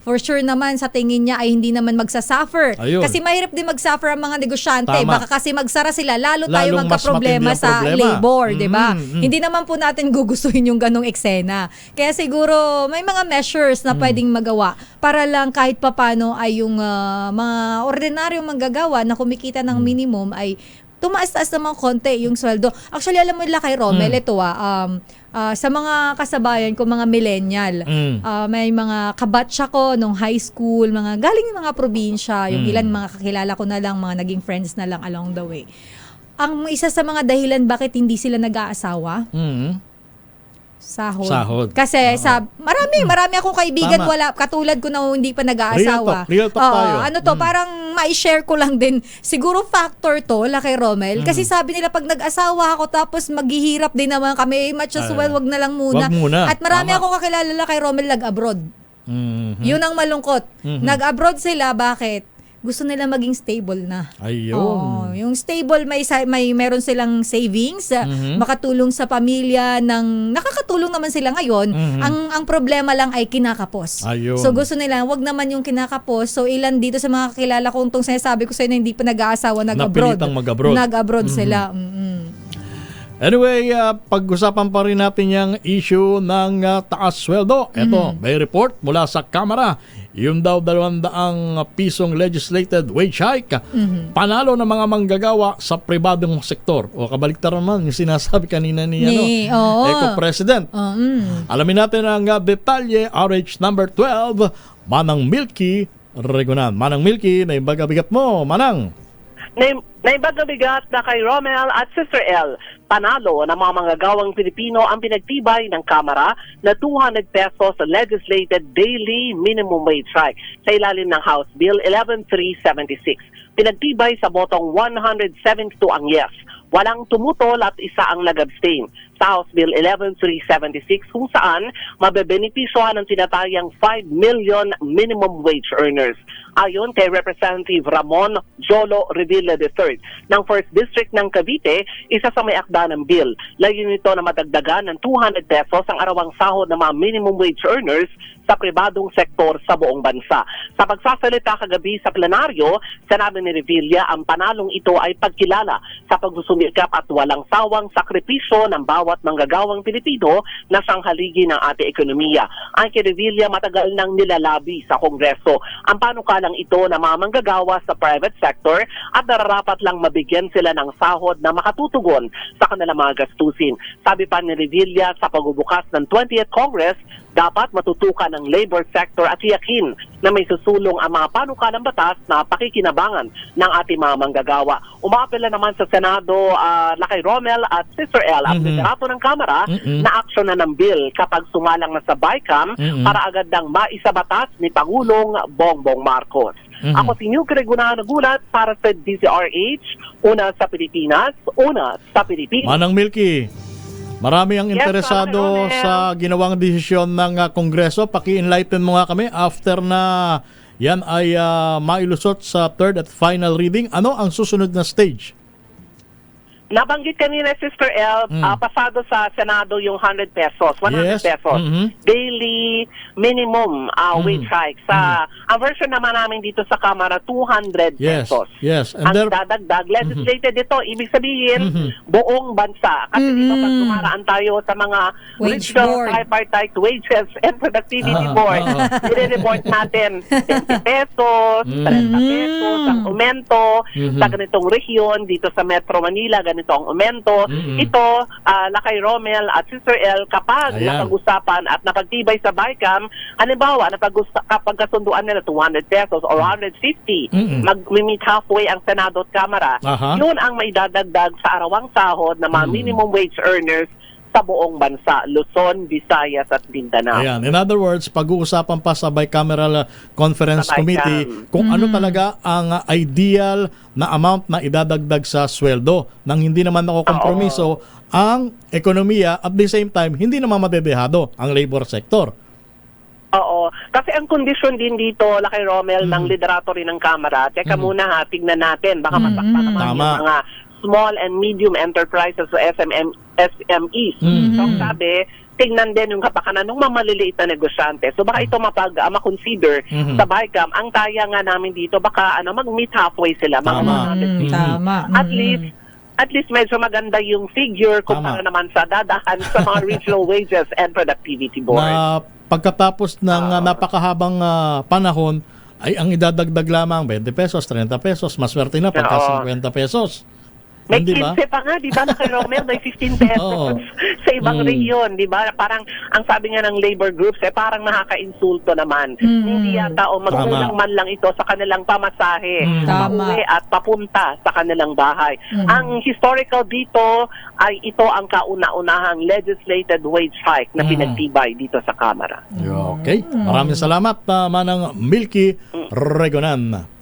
for sure naman sa tingin niya ay hindi naman magsasuffer. Ayun. Kasi mahirap din magsuffer ang mga negosyante. Tama. Baka kasi magsara sila, lalo tayo Lalong mas magka-problema matindi ang sa problema. labor, di ba? Hindi naman po natin gugustuhin yung ganong eksena. Kaya siguro may mga measures na pwedeng magawa para lang kahit papano ay yung mga ordinaryong manggagawa na kumikita ng minimum ay tumaas-taas naman konti yung sweldo. Actually, alam mo nila kay Romel, ito sa mga kasabayan ko, mga millennial, may mga kabatch ako nung high school, mga galing yung mga probinsya, yung ilan mga kakilala ko na lang, mga naging friends na lang along the way. Ang isa sa mga dahilan bakit hindi sila nag-aasawa, Sahod. Kasi marami akong kaibigan, Tama. wala, katulad ko na hindi pa nag-aasawa. Real talk tayo. Parang ma-share ko lang din. Siguro factor to, Laki Romel. Kasi sabi nila pag nag-asawa ako tapos maghihirap din naman kami, much as well, wag na lang muna. Wag muna. At marami Tama. akong kakilala, Laki Romel, nag-abroad. Yun ang malungkot. Nag-abroad sila, bakit? Gusto nila maging stable na. Ayun. Yung stable, meron silang savings, makatulong sa pamilya, nakakatulong naman sila ngayon. Ang problema lang ay kinakapos. Ayun. So gusto nila, wag naman yung kinakapos. So ilan dito sa mga kakilala kong itong sinasabi ko sa'yo na hindi pa nag-aasawa, nag-abroad. Napilitang mag-abroad. Nag-abroad sila. Anyway, pag-usapan pa rin natin yung issue ng taas sweldo. Ito, may report mula sa Kamara. Yung daw 200 pisong legislated wage hike. Panalo ng mga manggagawa sa pribadong sektor. O kabaliktaran naman yung sinasabi kanina ni Eco-President. Alamin natin ang detalye. RH number 12, Manang Milky Regunan. Manang Milky, naibagabigat mo, Manang. Naibagabigat na kay Romel at Sister L. Panalo ng mga manggagawang Pilipino ang pinagtibay ng Kamara na 200 pesos legislated daily minimum wage hike sa ilalim ng House Bill 11376. Pinagtibay sa botong 172 ang yes. Walang tumutol at isa ang nag-abstain sa House Bill 11376 kung saan mabebenepisyohan ng tinatayang 5 million minimum wage earners. Ayon kay Representative Ramon Jolo Revilla III ng 1st District ng Cavite, isa sa may akda ng bill. Layunin nito na madagdagan ng 200 pesos ang arawang sahod ng mga minimum wage earners sa pribadong sektor sa buong bansa. Sa pagsasalita kagabi sa plenaryo, sinabi ni Revilla ang panalong ito ay pagkilala sa pagsusumikap at walang sawang sakripisyo ng bawat manggagawang Pilipino na sanghaligi ng ating ekonomiya. Ang kay Revilla matagal nang nilalabi sa Kongreso ang panukalang ito na mga manggagawa sa private sector at nararapat lang mabigyan sila ng sahod na makatutugon sa kanilang mga gastusin. Sabi pa ni Revilla, sa pagbubukas ng 20th Congress, dapat matutukan ng labor sector at tiyakin na may susulong ang mga panukalang batas na pakikinabangan ng ating mga manggagawa. Umapela naman sa Senado Lakay Romel at Sister El ang liderato ng Kamara na aksyon na ng bill kapag sumalang na sa BICAM para agad nang maisabatas ni Pangulong Bongbong Marcos. Ako si New Gregorio nagulat para sa DZRH, una sa Pilipinas, una sa Pilipinas. Manang Milky, marami ang Yes, interesado Manang sa ginawang desisyon ng Kongreso. Paki-enlighten mo nga kami after na yan ay mailusot sa third at final reading. Ano ang susunod na stage? Nabanggit kanina, Sister El, pasado sa Senado yung 100 pesos, 100 Yes. pesos. Daily minimum wage hike. Ang version naman namin dito sa Kamara, 200 Yes. pesos. Yes. And Ang there, dadagdag, legislated ito, ibig sabihin, buong bansa. Kasi dito pag tumaraan tayo sa mga Wage regional board. tripartite wages and productivity board, i-report natin 20 pesos, 30 pesos, ang aumento sa ganitong rehiyon, dito sa Metro Manila, ganito ang aumento. Ito, Lakay Romel at Sister El, kapag Ayan. napag-usapan at napagtibay sa BICAM, halimbawa, kapag kasunduan nila 200 pesos or 150, mag-meet halfway ang Senado at Kamara, Aha. yun ang maidadagdag sa arawang sahod ng mga minimum wage earners sa buong bansa, Luzon, Visayas at Mindanao. ayan. In other words, pag-uusapan pa sa Bicameral Conference Sa BICAM. Committee kung ano talaga ang ideal na amount na idadagdag sa sweldo nang hindi naman nakokompromiso ang ekonomiya at the same time hindi naman madedehado ang labor sector. Oo. Kasi ang kondisyon din dito, Lakay Romel, ng liderato rin ng Kamara, teka muna ha, tignan natin, baka masakta naman Tama. yung mga small and medium enterprises o SMEs. So sabi, tingnan din yung kapakanan ng mga maliliit na negosyante. So baka ito ma-consider sa BICAM. Ang taya nga namin dito, baka mag-meet halfway sila. Mga Tama. 150. Tama. At least medyo maganda yung figure kumpara naman sa dadahan sa mga regional wages and productivity board. Na pagkatapos ng napakahabang panahon ay ang idadagdag lamang 20 pesos, 30 pesos, maswerte na pagka 50 pesos. May Hindi ba? 15 pa nga, di ba, Lakay Romel? May 15 pesos Oo. sa ibang rehiyon, di ba? Parang, ang sabi nga ng labor groups, parang nakaka-insulto naman. Hindi yata, magkulang man lang ito sa kanilang pamasahe, pauwi at papunta sa kanilang bahay. Ang historical dito ay ito ang kauna-unahang legislated wage hike na pinagtibay dito sa Kamara. Okay. Maraming salamat, Manang Milky Regonan.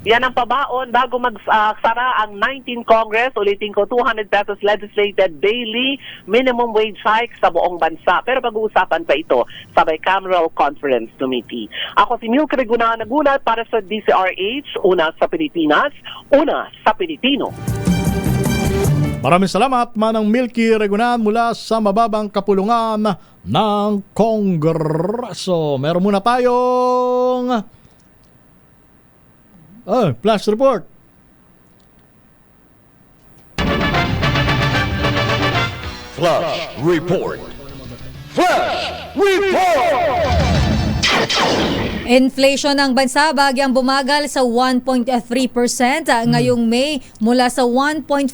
Yan ang pabaon bago magsara ang 19 Congress. Ulitin ko, 200 pesos legislated daily minimum wage hike sa buong bansa. Pero pag-uusapan pa ito sa Bicameral Conference Committee. Ako si New Gregorio nagulat para sa DZRH, una sa Pilipinas, una sa Pilipino. Maraming salamat, Manang Milky Regonan mula sa mababang kapulungan ng Kongreso. Meron muna tayong flash report. Flash Report. Flash Report! Inflation ng bansa bagyang bumagal sa 1.3% ngayong May mula sa 1.4%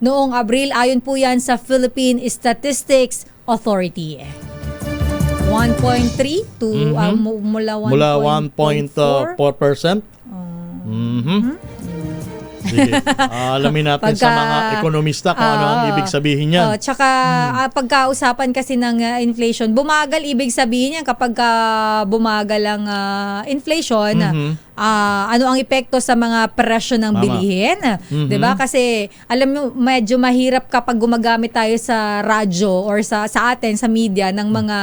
noong Abril, ayon po yan sa Philippine Statistics Authority. 1.3 to mula 1.4%. Sige. Alamin natin sa mga ekonomista kung ano ang ibig sabihin niyan. Tsaka pagkausapan kasi ng inflation, bumagal ibig sabihin yan kapag bumagal ang inflation, ano ang epekto sa mga presyo ng Tama. bilihin. 'Di ba? Kasi alam mo medyo mahirap kapag gumagamit tayo sa radyo or sa atin sa media ng mga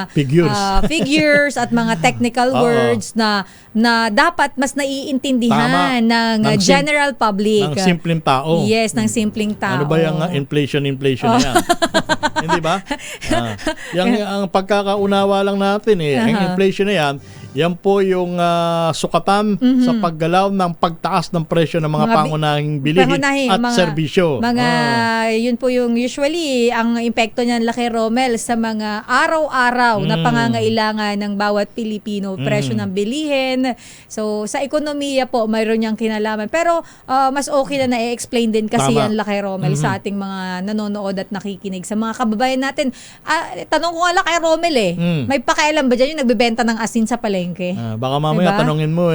figures at mga technical words na dapat mas naiintindihan ng general public. Ng simpleng tao. Yes, ng simpleng tao. Ano ba yung inflation na yan? Hindi ba? Ang pagkakaunawa lang natin ang inflation na yan po yung sukatan sa paggalaw ng pagtaas ng presyo ng mga pangunahing bilihin at serbisyo. Yun po yung usually ang epekto niyan, Laki Romel, sa mga araw-araw na pangangailangan ng bawat Pilipino, presyo ng bilihin. So sa ekonomiya po mayroon niyang kinalaman. Pero mas okay na i-explain din kasi yan, Laki Romel, sa ating mga nanonood at nakikinig, sa mga kababayan natin. Tanong ko nga, Laki Romel, may pakialam ba dyan yung nagbebenta ng asin sa palengke? Baka mamaya tanongin mo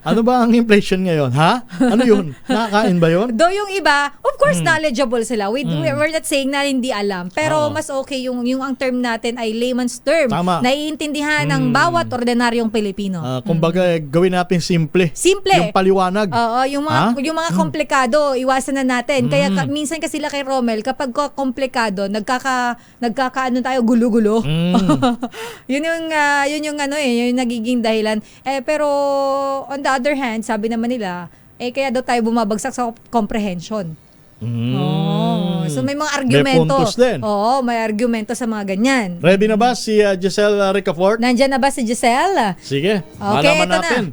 ano ba ang inflation ngayon? Ha? Ano yun? Nakakain ba yun? Do yung iba, of course knowledgeable sila. We're not saying na hindi alam. Pero mas okay yung ang term natin ay layman's term. Tama. Naiintindihan ng bawat ordinaryong Pilipino. Kumbaga gawin natin simple. Yung paliwanag. Oo, yung mga komplikado, iwasan na natin. Kaya minsan kasi Laki Romel, kapag komplikado, nagkakaano tayo gulo-gulo. Yun yung nagiging dahilan. Pero on the other hand, sabi naman nila, kaya daw tayo bumabagsak sa comprehension. So may mga argumento. May puntos din. Oo, may argumento sa mga ganyan. Ready na ba si Giselle Ricafort? Nandyan na ba si Giselle? Sige, okay, malaman ito natin.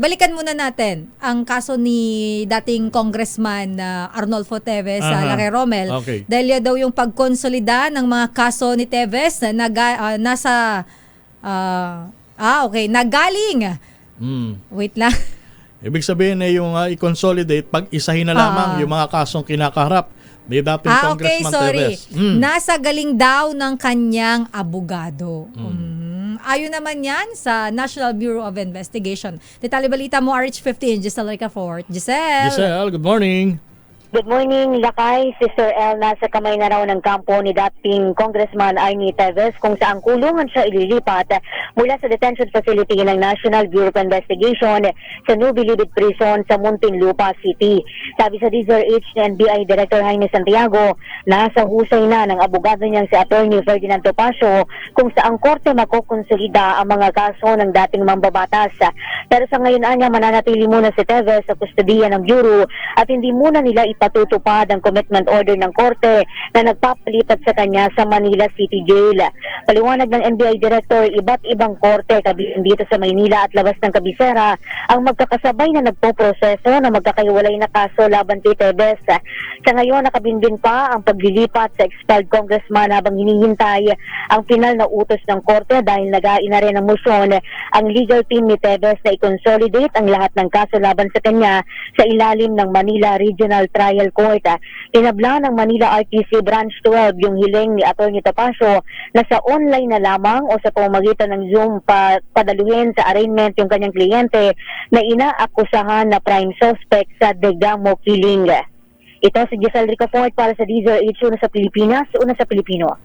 Balikan muna natin ang kaso ni dating Congressman Arnolfo Teves sa Laki Romel. Okay. Dahil daw yung pagkonsolida ng mga kaso ni Teves na nagaling. Wait lang. Ibig sabihin yung i-consolidate, pag-isahin na lamang yung mga kasong kinakaharap ni dating Congressman Teves. Nasa galing daw ng kanyang abogado. Ayon naman yan sa National Bureau of Investigation. Detalye balita mo, RH15, Giselle Ricafort. Giselle, good morning. Good morning, Lakay. Sister El, nasa kamay na raw ng kampo ni dating Congressman Arnie Teves kung saan kulungan siya ililipat mula sa detention facility ng National Bureau of Investigation sa New Bilibid Prison sa Muntinlupa City. Sabi sa DZRH ni NBI Director Jaime Santiago, nasa husay na ng abogado niyang si Attorney Ferdinand Topacio kung saan korte makukonsolida ang mga kaso ng dating mambabatas. Pero sa ngayon anya, mananatili muna si Teves sa kustudiya ng Bureau at hindi muna nila ipatutupad ang commitment order ng korte na nagpapalipat sa kanya sa Manila City Jail. Paliwanag ng NBI Director, iba't ibang korte kabilang dito sa Maynila at labas ng Kabisera ang magkakasabay na nagpoproseso na magkakahiwalay na kaso laban kay Teves. Sa ngayon, nakabinbin pa ang paglilipat sa expelled congressman habang hinihintay ang final na utos ng korte dahil nag-ain na rin ng motion ang legal team ni Teves na i-consolidate ang lahat ng kaso laban sa kanya sa ilalim ng Manila Regional Trial Court. Tinabla ng Manila RTC Branch 12 yung hiling ni Atty. Topacio na sa online na lamang o sa pamamagitan ng Zoom padaluhin sa arraignment yung kanyang kliyente na inaakusahan na prime suspect sa Degamo killing. Ito si Giselle Ricafort para sa DZRH, una sa Pilipinas, una sa Pilipino.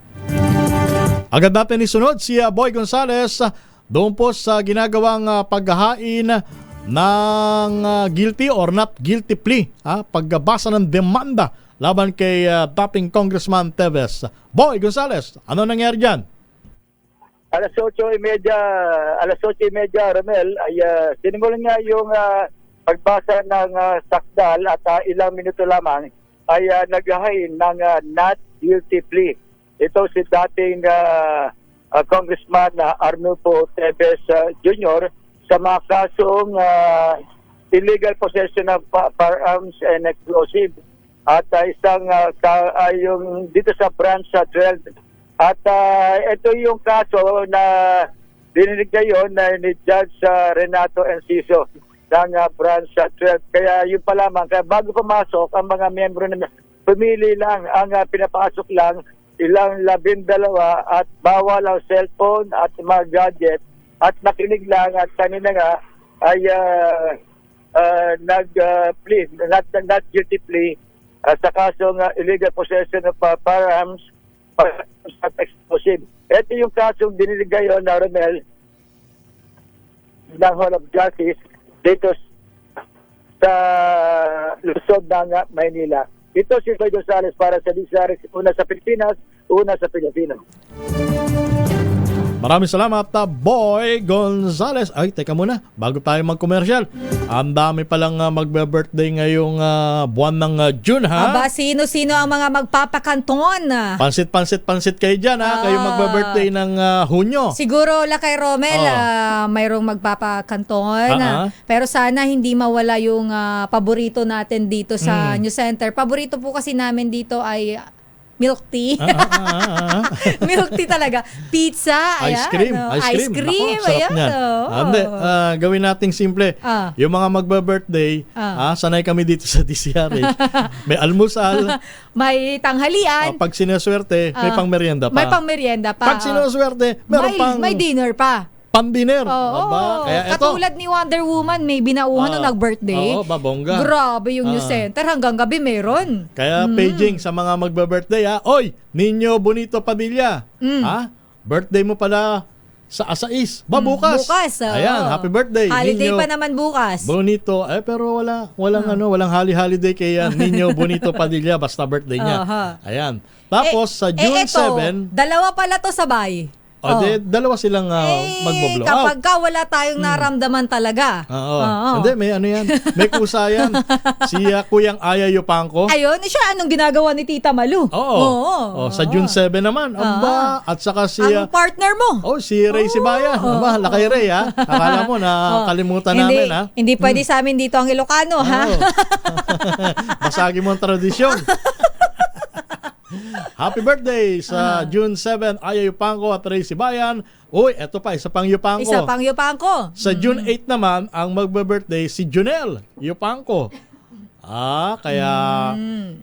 Agad natin isunod si Boy Gonzales doon po sa ginagawang paghahain ng guilty or not guilty plea, pagbasa ng demanda laban kay dating Congressman Teves. Boy Gonzales, ano nangyari dyan? Alas 8:30, Romel, ay sinimulan nga yung pagbasa ng sakdal at ilang minuto lamang ay naghahain ng not guilty plea. Ito si dating Congressman Arnolfo Teves Jr. sa mga kasong illegal possession of firearms and explosive at isang yung dito sa branch 12 at ito yung kaso na dininig ngayon ni Judge Renato Enciso ng branch 12. Kaya yun pa lamang, kaya bago pumasok ang mga miyembro na pumili lang, ang pinapasok lang ilang 12 at bawal ang cellphone at mga gadget. At nakinig lang at kanina nga ay nag-plea, not guilty plea sa kasong illegal possession of firearms at explosive. Ito yung kasong dinilig ngayon na Romel ng Hall of Justice dito sa Luzon ng Maynila. Ito si Boy Gonzales para sa DZRX, una sa Pilipinas, una sa Pilipino. Maraming salamat, Boy Gonzales. Ay, teka muna, bago tayo mag-commercial. Ang dami palang magbe-birthday ngayong buwan ng June, ha? Aba, sino-sino ang mga magpapakanton? Pansit kayo dyan, ha? Kayo magbe-birthday ng Hunyo. Siguro, Lakay Romel, mayroong magpapakanton. Pero sana hindi mawala yung paborito natin dito sa New Center. Paborito po kasi namin dito ay milk tea. Milk tea talaga. Pizza. Ice cream. Ice cream. Ako, sarap niyan. Gawin nating simple. Yung mga magba-birthday, sanay kami dito sa DCRH. May almusal. May tanghalian. Pag sinuswerte, may pangmerienda pa. May pangmerienda pa. Pag sinuswerte, may dinner pa. Pan-dinner. Kaya katulad ni Wonder Woman, may binauhan nung nag-birthday. Oo, babongga. Grabe yung New Center. Hanggang gabi meron. Kaya paging sa mga magba-birthday, Oy, Nino Bonito Padilla. Birthday mo pala sa Asais. Bukas. Ayan, happy birthday. Holiday Nino pa naman bukas. Bonito. Pero walang holiday kay Nino Bonito Padilla basta birthday niya. Ayan. Tapos sa June 7, dalawa pala to sabay. Dalawa silang magbo-blow kapag wala tayong naramdaman talaga. Hindi, may yan. May kusa yan. Si Kuyang Aya Yupanko. Ayun, siya anong ginagawa ni Tita Malu? Sa June 7 naman. At saka si... ang partner mo. Si Ray Sibayan. Lakay Ray, ha? Akala mo na kalimutan namin, ha? Hindi pwede sa amin dito ang Ilocano, ha? Basagi mo ang tradisyon. Happy birthday sa June 7, Aya Yupanko at Ray Sibayan. Uy, eto pa, isa pang Yupanko. Sa June 8 naman, ang magbe-birthday si Junel Yupanko. Kaya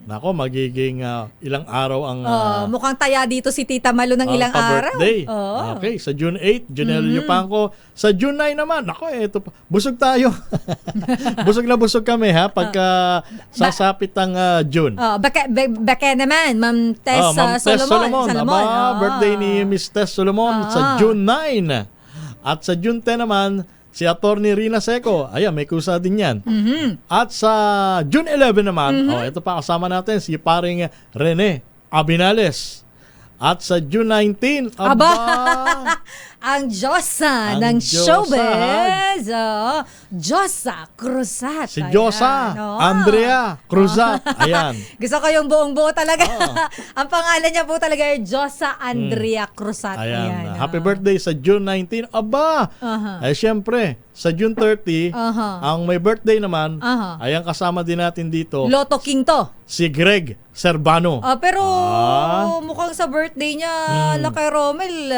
nako, magiging ilang araw ang mukhang taya dito si Tita Malu ng ilang araw. Okay, sa June 8, Junel Yupanko. Sa June 9 naman, nako, eto pa. Busog tayo. busog na busog kami, ha, pagka sasapit ang June. Baka naman, Ma'am Tess Solomon. Birthday ni Miss Tess Solomon sa June 9. At sa June 10 naman, si Attorney Rina Seco. Ayan, may kusa din yan. At sa June 11 naman, ito pa kasama natin, si paring Rene Abinales. At sa June 19, ang Diyosa ng showbiz. Diyosa Cruzat. Si Diyosa Andrea Cruzat. Ayan. Gusto ko yung buong-buo talaga. Ang pangalan niya po talaga ay Diyosa Andrea Cruzat. Ayan. Happy birthday sa June 19. Siyempre, sa June 30, ang may birthday naman, ayan, kasama din natin dito. Lotto King to. Si Greg Serbano. Pero mukhang sa birthday niya, Lakay Romel,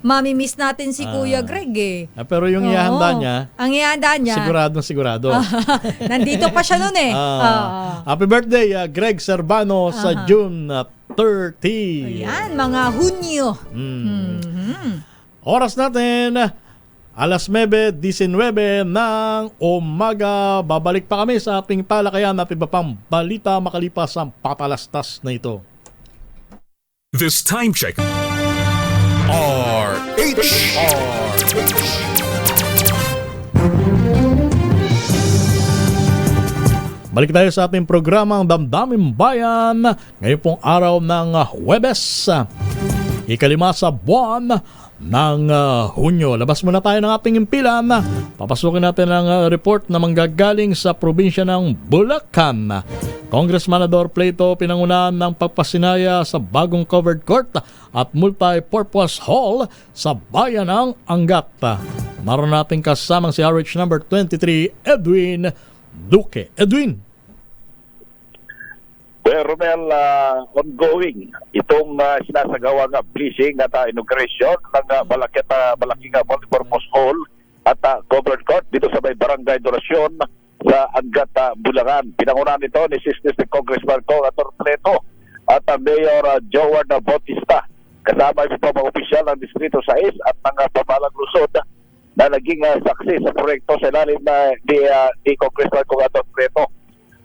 mami-miss natin si Kuya Greg eh. Pero yung ihanda niya, sigurado. Nandito pa siya nun eh. Happy birthday, Greg Serbano sa June 30. Ayan, mga Hunyo. Oras natin, alas 9:19 ng umaga. Babalik pa kami sa ating talakayan at iba pang balita makalipas ang patalastas na ito. This time check. Balik tayo sa ating programang Damdaming Bayan. Ngayon pong araw ng Huwebes, ikalima sa buwan ng Hunyo. Labas muna tayo ng ating impilan. Papasukin natin ang report na manggagaling sa probinsya ng Bulacan. Congressman Ador Pleito pinangunahan ng pagpasinaya sa bagong covered court at multi-purpose hall sa bayan ng Angat. Naroon natin kasamang si RH number 23, Edwin Duque. Edwin. Romel, ongoing itong sinasagawang blessing at inauguration ng malaking multipurpose hall at covered court dito sa may barangay Dorasyon sa Angat, Bulacan. Pinangunahan nito ni District Congressman Ador Pleito at Mayor Joward Bautista. Kasama ito mga opisyal ng Distrito 6 at ng Pamahalang Luzon na naging saksi sa proyekto sa ilalim ni Congressman Ador Pleito.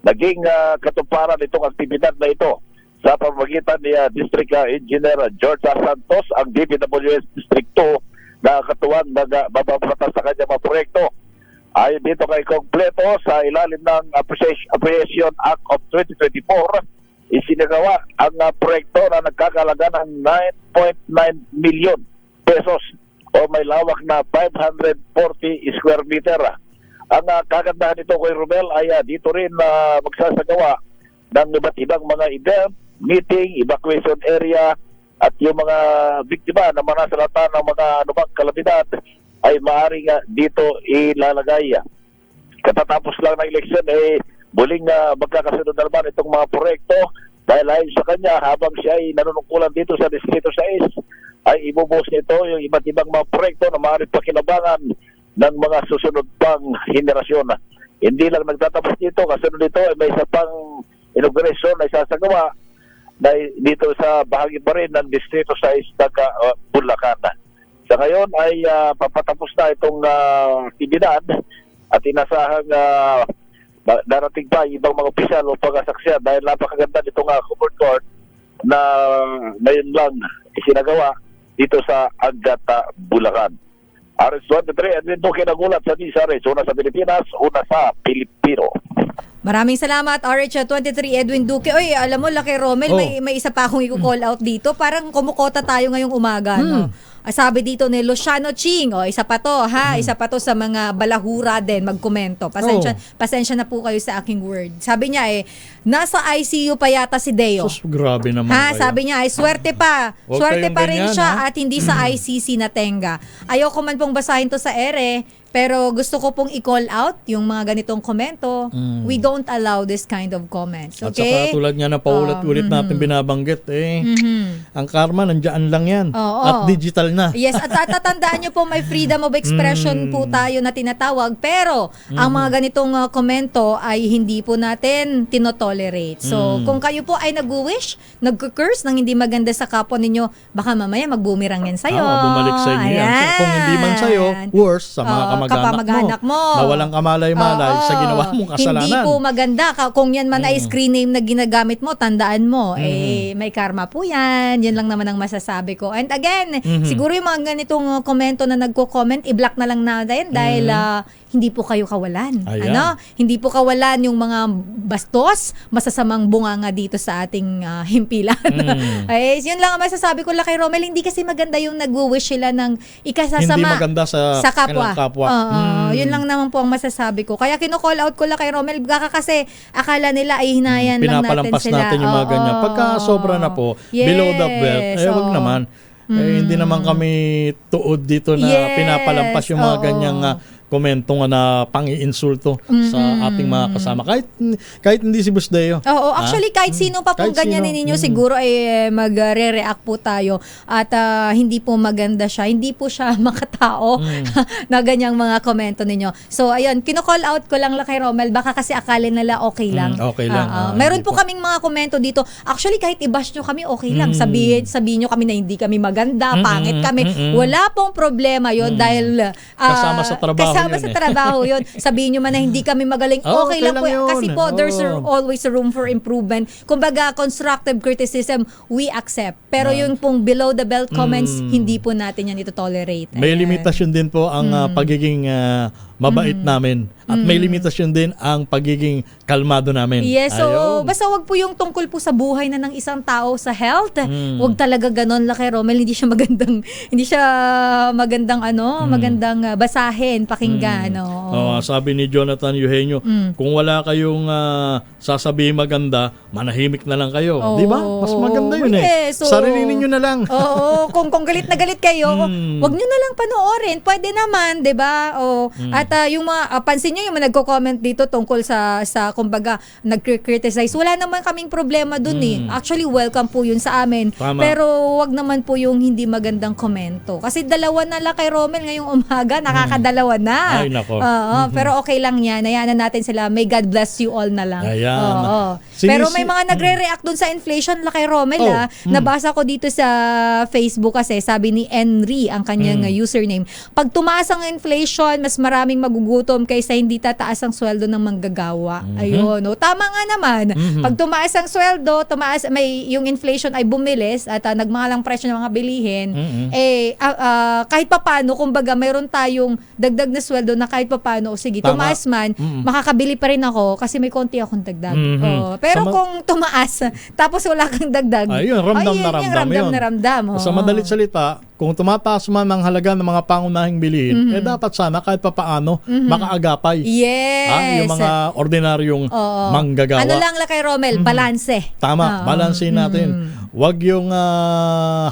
Naging katuparan itong aktibidad na ito sa pamamagitan ni District Engineer George Santos, ang DPWH District 2, na katuwang nagbabatas sa kanya mga proyekto. Ayon dito kay Kompleto, sa ilalim ng Appreciation Act of 2024, isinagawa ang proyekto na nagkakalaga ng 9.9 million pesos o may lawak na 540 square meter. Ang kagandahan nito kay Romel ay dito rin magsasagawa ng iba't ibang mga event, meeting, evacuation area at yung mga biktima na manasalatan ng mga anumang kalamidad ay maaaring dito ilalagay. Katatapos lang ng eleksyon muling magkakasunod naman itong mga proyekto dahil ayon sa kanya habang siya ay nanunungkulan dito sa Distrito 6 ay ibubuhos nito yung iba't ibang mga proyekto na maaaring pakinabangan ng mga susunod pang henerasyon. Hindi lang nagtatapos dito, kasunod nito ay may isa pang inauguration na isasagawa na dito sa bahagi pa rin ng Distrito 6 ng Bulacan. Sa ngayon ay papatapos na itong aktibidad at inasahang darating pa ibang mga opisyal o pag-asaksyan dahil napakaganda nitong covered court na ngayon lang isinagawa dito sa Agata, Bulacan. RS23, Edwin Duque nagulat sa DSRH, una sa Pilipinas, una sa Pilipino. Maraming salamat, RH23 Edwin Duque. Oy, alam mo, Laki Romel, may isa pa akong i-call out dito. Parang kumukota tayo ngayong umaga, no? Sabi dito ni Luciano Ching, isa pa to, ha? Isa pa to sa mga balahura din, magkomento. Pasensya na po kayo sa aking word. Sabi niya nasa ICU pa yata si Deo. Sus, grabe naman kayo. Sabi niya swerte pa. Huwag Swerte kayong pa rin ganyan, siya ha? at hindi sa ICC na tenga. Ayoko man pong basahin to sa ere, pero gusto ko pong i-call out yung mga ganitong komento. We don't allow this kind of comments. At Okay? saka tulad nga na paulit-ulit natin binabanggit, ang karma nandiyan lang yan. At digital na. Yes, at tatandaan nyo po may freedom of expression po tayo na tinatawag, pero ang mga ganitong komento ay hindi po natin tinotolerate. So, kung kayo po ay nag-wish, nag-curse ng hindi maganda sa kapwa ninyo, baka mamaya mag-boomerang yan sa'yo. Bumalik sa inyo yan. So, kung hindi man sa'yo, worse sa mga kamag-anak mo. Na walang kamalay-malay sa ginawa mong kasalanan. Hindi po maganda. Kung yan man ay screen name na ginagamit mo, tandaan mo, may karma po yan. Yan lang naman ang masasabi ko. And again, siguro yung mga ganitong komento na nagko-comment, i-block na lang natin dahil hindi po kayo kawalan. Hindi po kawalan yung mga bastos, masasamang bunganga dito sa ating himpilan. Yun lang ang masasabi ko, Laki Romel. Hindi kasi maganda yung nag-wish sila ng ikasasama. Hindi maganda sa kapwa. Yun lang naman po ang masasabi ko. Kaya kino-call out ko, Laki Romel, baka kasi akala nila ay hinayan lang natin sila. Pinapalampas natin yung mga ganyan. Pagka sobra na po, below the belt, wag naman. Hindi naman kami tuod dito na pinapalampas yung mga ganyang komento nga na pang-iinsulto sa ating mga kasama. Kahit hindi si Boss Deo. Actually kahit sino pa pong ganyanin ninyo, siguro ay magre-react po tayo at hindi po maganda siya. Hindi po siya makatao na ganyang mga komento ninyo. So ayun, kino-call out ko lang, Laki Romel, baka kasi akala nila okay lang. Okay lang. Meron po kaming mga komento dito. Actually kahit i-bash nyo kami, okay lang. Sabihin nyo kami na hindi kami maganda, pangit kami. Wala pong problema yon dahil kasama sa trabaho yun. Sabihin nyo man na hindi kami magaling, okay lang po. Yun. Kasi po, there's always room for improvement. Kumbaga, constructive criticism, we accept. Pero yung pong below the belt comments, hindi po natin yan ito-tolerate. May limitasyon din po ang pagiging mabait namin. At may limitasyon din ang pagiging kalmado namin. Yes, so basta wag po yung tungkol po sa buhay na ng isang tao sa health. Wag talaga ganon, Laki Romel. Hindi siya magandang magandang basahin, pakinggan. Sabi ni Jonathan Eugenio, kung wala kayong sasabihin maganda, manahimik na lang kayo. Di ba? Mas maganda yun Sarilinin nyo na lang. Kung galit na galit kayo, wag nyo na lang panoorin. Pwede naman, di ba? At yung mga, pansin nyo yung mga nagko-comment dito tungkol sa kumbaga, nag-criticize. Wala naman kaming problema dun Actually, welcome po yun sa amin. Tama. Pero wag naman po yung hindi magandang komento. Kasi dalawa na, Laki Romel, ngayong umaga, nakakadalawa na. Ay, nako. Oo, pero okay lang yan. Hayaan na natin sila. May God bless you all na lang. Ayan. Oo. Pero may mga nagre-react dun sa inflation, Lakay Romel. Nabasa ko dito sa Facebook kasi, sabi ni Henry, ang kanyang username, pag tumaas ang inflation, mas maraming magugutom kaysa hindi tataas ang sweldo ng manggagawa. Ayun. No? Tama nga naman. Pag tumaas ang sweldo, yung inflation ay bumilis at nagmahal ang presyo ng mga bilihin, kahit papano, kumbaga, mayroon tayong dagdag na sweldo na kahit papano, sige, tumaas man, makakabili pa rin ako kasi may konti akong dagdag. Pero kung tumaas, tapos wala kang dagdag, ayun, ramdam na ramdam. Sa madalit salita, kung tumataas man ang halaga ng mga pangunahing bilihin, dapat sana kahit papaano makaagapay. Yes. Yung mga ordinaryong manggagawa. Ano lang, Lakay Romel, balanse. Tama, balanse natin. Huwag yung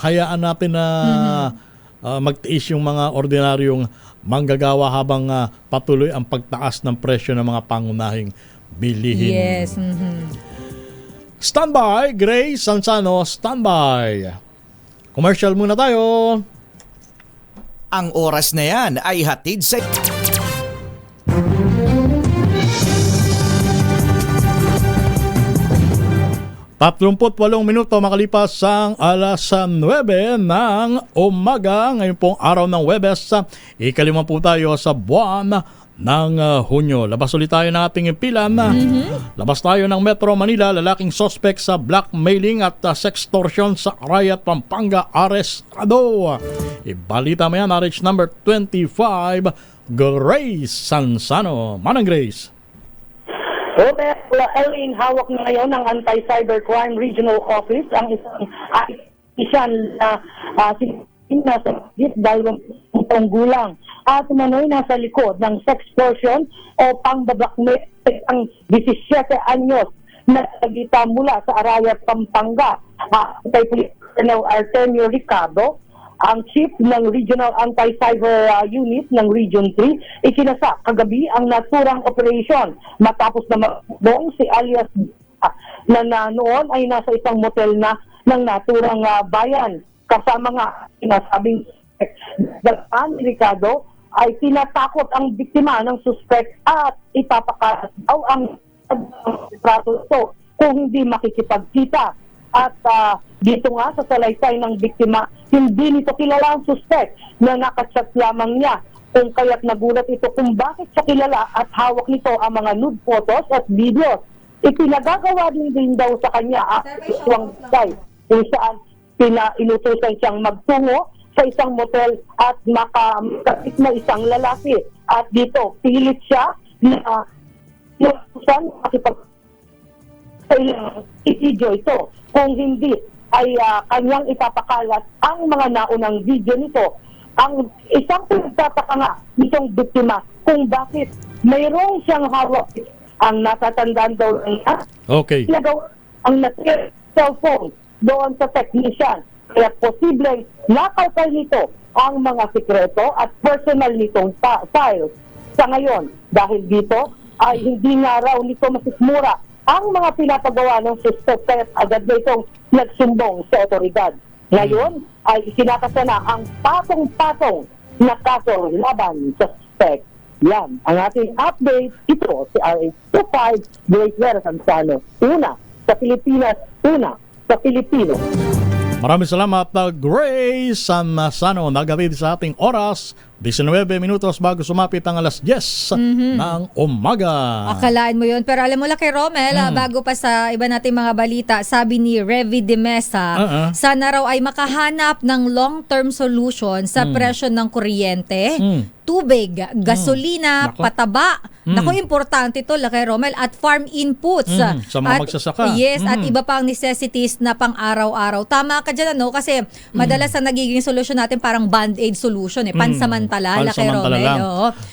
hayaan natin na magtiis yung mga ordinaryong manggagawa habang patuloy ang pagtaas ng presyo ng mga pangunahing bilihin. Yes. Standby, Grace Sansano, standby. Commercial muna tayo. Ang oras na yan ay hatid sa... 38 minuto makalipas ang alas 9 ng umaga. Ngayon pong araw ng Huwebes, ikalima po tayo sa buwan ng Hunyo. Labas ulit tayo ng ating impilan. Labas tayo ng Metro Manila, lalaking suspect sa blackmailing at sextortion sa Arayat, Pampanga, arestado. Ibalita mo yan, RH number 25, Grace Sansano. Manang Grace. Elaine, hawak na ngayon ng Anti-Cybercrime Regional Office ang isang na nasa 20 gulang at umano'y nasa likod ng sextortion o pangbabakme ang 17 anyos na nagita mula sa Arayat, Pampanga. Kay Colonel Artemio Ricardo, ang chief ng Regional Anti-Cyber Unit ng Region 3, ikinasa kagabi ang naturang operation matapos na mabong si alias na noon ay nasa isang motel na ng naturang bayan. Kasama nga sinasabing dagaan ni Ricardo ay tinatakot ang biktima ng suspect at ipapakalat daw ang trato ito kung hindi makikipagkita. At dito nga sa salaysay ng biktima, hindi nito kilala ang suspect na nakachat lamang niya. Kung kaya't nagulat ito kung bakit siya kilala at hawak nito ang mga nude photos at videos. Ipinagagawa din daw sa kanya ang isang site kung saan inutusan siyang magtungo sa isang motel at makakapit na isang lalaki. At dito, pilit siya na inutusan makipag i-video ito. Kung hindi, ay kanyang ipapakalat ang mga naunang video nito. Ang isang pinagtataka nga nitong biktima kung bakit mayroong siyang hawak ang natatandaan daw niya. Okay. Ang cellphone doon sa technician. Kaya posibleng nakalkal nito ang mga sikreto at personal nitong files. Sa ngayon, dahil dito, ay hindi nga raw nito masikmura ang mga pinapagawa ng suspect at agad na itong nagsumbong sa otoridad. Ngayon ay isinakasa na ang patong-patong na kaso laban sa suspect. Yan ang ating update. Ito si RH25 Grace Vera Sansano. Una sa Pilipinas, una sa Pilipino. Maraming salamat, Grace Sansano. Nagabi sa ating oras, 19 minutos bago sumapit ang alas 10 ng umaga. Akalaan mo yun. Pero alam mo lang kay Romel, bago pa sa iba nating mga balita, sabi ni Revi de Mesa, sana raw ay makahanap ng long-term solution sa presyo ng kuryente, tubig, gasolina, pataba. Naku, importante ito, Lakay Romel, at farm inputs. Sa mga magsasaka. Yes, at iba pang necessities na pang araw-araw. Tama ka dyan, ano? Kasi madalas ang nagiging solusyon natin parang band-aid solution, pansamantala, Lakay Romel.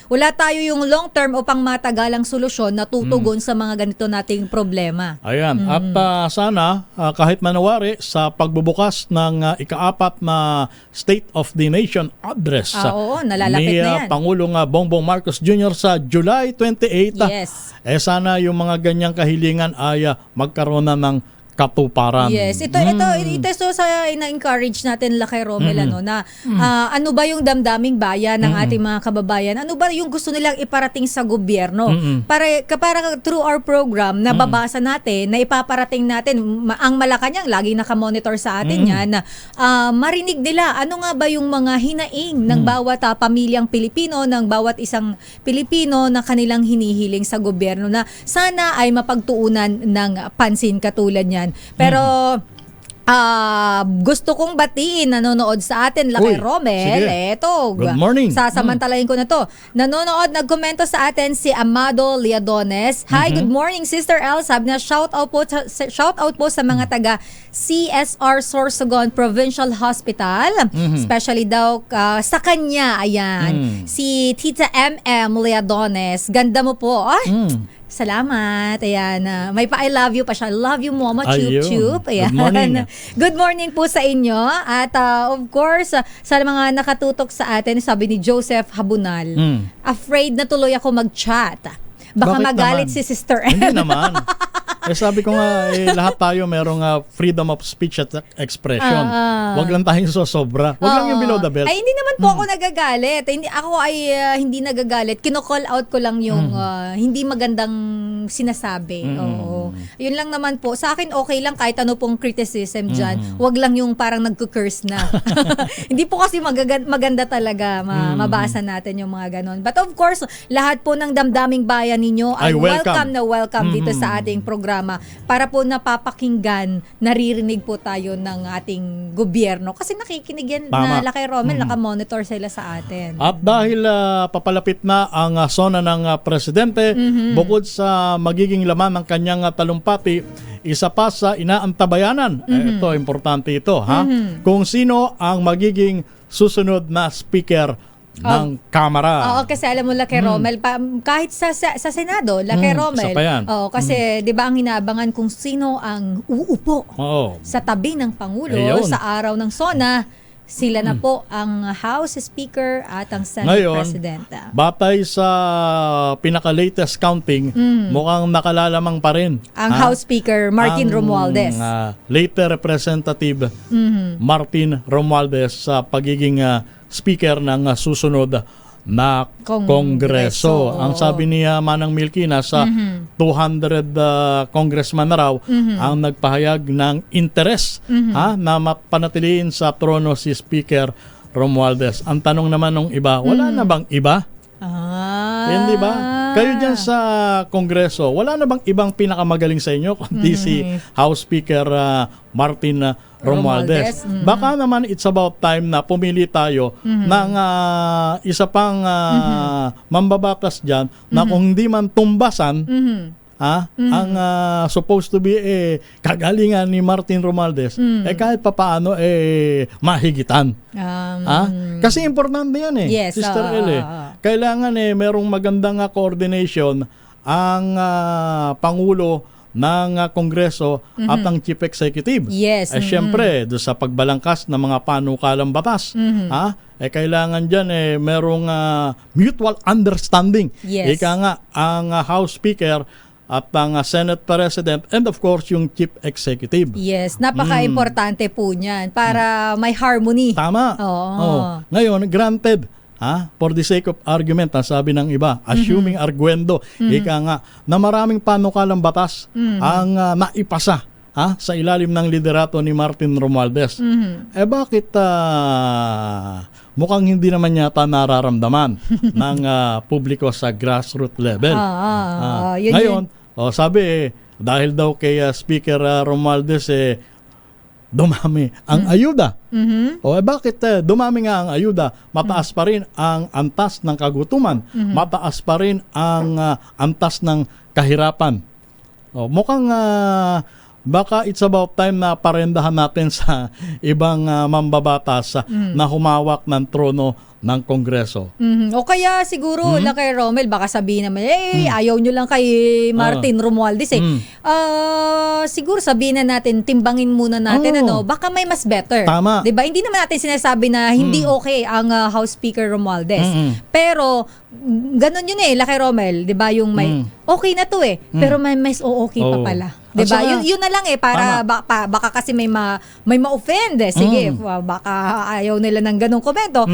Wala tayo yung long-term o pang matagalang solusyon na tutugon sa mga ganito nating problema. Ayan. At sana, kahit manawari sa pagbubukas ng ika-4 na State of the Nation address oo, nalalapit ni na yan. Pangulong Bongbong Marcos Jr. sa July 28. Yes. Sana yung mga ganyang kahilingan ay magkaroon na ng katuparan. Yes, ito sa ina-encourage natin kay Romel na ano ba yung damdaming bayan ng ating mga kababayan? Ano ba yung gusto nilang iparating sa gobyerno? Para through our program na babasa natin, na ipaparating natin ang Malacanang lagi nakamonitor sa atin yan, marinig nila ano nga ba yung mga hinaing ng bawat pamilyang Pilipino, ng bawat isang Pilipino na kanilang hinihiling sa gobyerno na sana ay mapagtuunan ng pansin katulad niyan. Pero gusto kong batiin nanonood sa atin kay Romel. Sige. Eto, Good morning. sasamantalahin ko na to. Nanonood, nagkomento sa atin si Amado Liadones. Hi, good morning Sister El. Sabi na shout out po sa mga taga CSR Sorsogon Provincial Hospital. Especially daw sa kanya, ayan. Si Tita MM Liadones. Ganda mo po. Salamat. Ayan. May pa I love you pa siya. Love you, Mama. Chup chup. Ayan. Good morning. Good morning po sa inyo. At of course, sa mga nakatutok sa atin, sabi ni Joseph Habunal, afraid na tuloy ako mag-chat. Baka Bakit magalit naman? si Sister M. Hindi naman. Sabi ko nga, lahat tayo merong freedom of speech at expression. Wag lang tayong sosobra. Wag lang yung below the belt. Ay, hindi naman po ako nagagalit. Ako ay hindi nagagalit. Kino-call out ko lang yung hindi magandang sinasabi. Oo. Yun lang naman po. Sa akin, okay lang kahit ano pong criticism dyan. Wag lang yung parang nagko-curse na. Hindi po kasi maganda talaga mabasa natin yung mga ganon. But of course, lahat po ng damdaming bayan ninyo ay welcome dito sa ating programa para po napapakinggan, naririnig po tayo ng ating gobyerno. Kasi nakikinig yan na kay Romel, nakamonitor sila sa atin. At dahil papalapit na ang sona ng presidente, bukod sa magiging laman ng kanyang talumpati, isa pa sa inaantabayanan. Ito, importante ito. Kung sino ang magiging susunod na speaker ng Kamara. Oo, kasi alam mo kay Romel, kahit sa Senado, kay Romel. Kasi 'di ba ang inaabangan kung sino ang uupo sa tabi ng Pangulo sa araw ng SONA. Sila na po ang House Speaker at ang Senate President. Batay sa pinaka-latest counting, mukhang nakalalamang pa rin ang House Speaker Martin Romualdez. Later Representative Martin Romualdez sa pagiging speaker ng susunod na Kongreso. Ang sabi ni Manang Milkina sa 200 congressman na raw ang nagpahayag ng interes na mapanatiliin sa trono si Speaker Romualdez. Ang tanong naman ng iba, wala na bang iba? Hindi ba? Kayo dyan sa Kongreso, wala na bang ibang pinakamagaling sa inyo kundi si House Speaker Martin Romualdez. Baka naman it's about time na pumili tayo ng isa pang mambabatas dyan na kung hindi man tumbasan ang supposed to be kagalingan ni Martin Romualdez, kahit papaano mahigitan. Kasi importante yan Sister L. Kailangan merong magandang coordination ang Pangulo ng Kongreso at ang Chief Executive. Siyempre, doon sa pagbalangkas ng mga panukalang batas, kailangan dyan merong mutual understanding. Ika nga, ang House Speaker at ang Senate President and of course yung Chief Executive. Napaka-importante po niyan para may harmony. Tama. Ngayon, granted, for the sake of argument, sabi ng iba, assuming arguendo, ika nga, na maraming panukalang batas ang naipasa sa ilalim ng liderato ni Martin Romualdez. Bakit mukhang hindi naman yata nararamdaman ng publiko sa grassroots level? Ngayon, sabi dahil daw kay Speaker Romualdez dumami ang ayuda. Bakit dumami nga ang ayuda? Mataas pa rin ang antas ng kagutuman. Mataas pa rin ang antas ng kahirapan. Mukhang baka it's about time na parendahan natin sa ibang mambabatas na humawak ng trono ng Kongreso. O kaya siguro kay Romel, baka sabihin naman, ayaw nyo lang kay Martin Romualdez siguro sabihin na natin, timbangin muna natin, baka may mas better. Tama. Diba? Hindi naman natin sinasabi na hindi okay ang House Speaker Romualdez. Pero, ganun yun kay Romel, diba? Yung may, okay na to pero may mas okay pa pala. 'Di ba? At saka- Yun na lang para baka kasi may ma-offend Sige, baka ayaw nila ng ganung komento.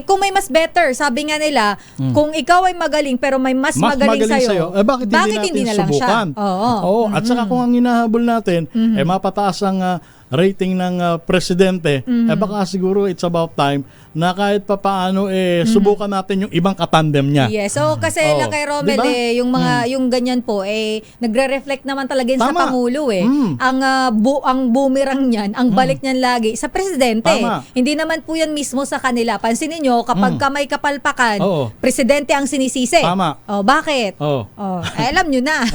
Kung may mas better, sabi nga nila, kung ikaw ay magaling pero may mas magaling sa'yo, bakit hindi na lang subukan? siya? Oo. At saka kung ang hinahabol natin, mapataas ang rating ng presidente, baka siguro it's about time na kahit papaano subukan natin yung ibang katandem niya. Yes. So kasi lang kay Romel Diba? yung mga yung ganyan po nagre-reflect naman talaga yun sa pangulo Ang boomerang niyan, ang balik niyan lagi sa presidente. Tama. Hindi naman po yan mismo sa kanila. Pansinin niyo kapag may kapalpakan, presidente ang sinisisi. Tama. Bakit? Alam niyo na.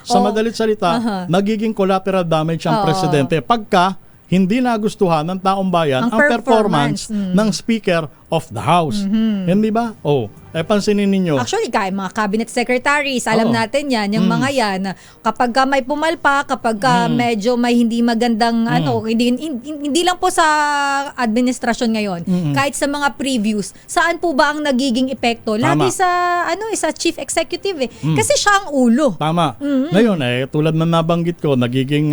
Sa madalit salita, magiging collateral damage ang presidente pagka hindi nagustuhan ng taong bayan ang performance ng Speaker of the House. Hindi ba? Pansinin ninyo. Actually, kaya mga cabinet secretaries, alam natin yan, yung mga yan, kapag ka may pumalpa, kapag ka medyo may hindi magandang, hindi lang po sa administrasyon ngayon, kahit sa mga previews, saan po ba ang nagiging epekto? Lagi sa chief executive Kasi siya ang ulo. Tama. Ngayon, tulad na nabanggit ko, nagiging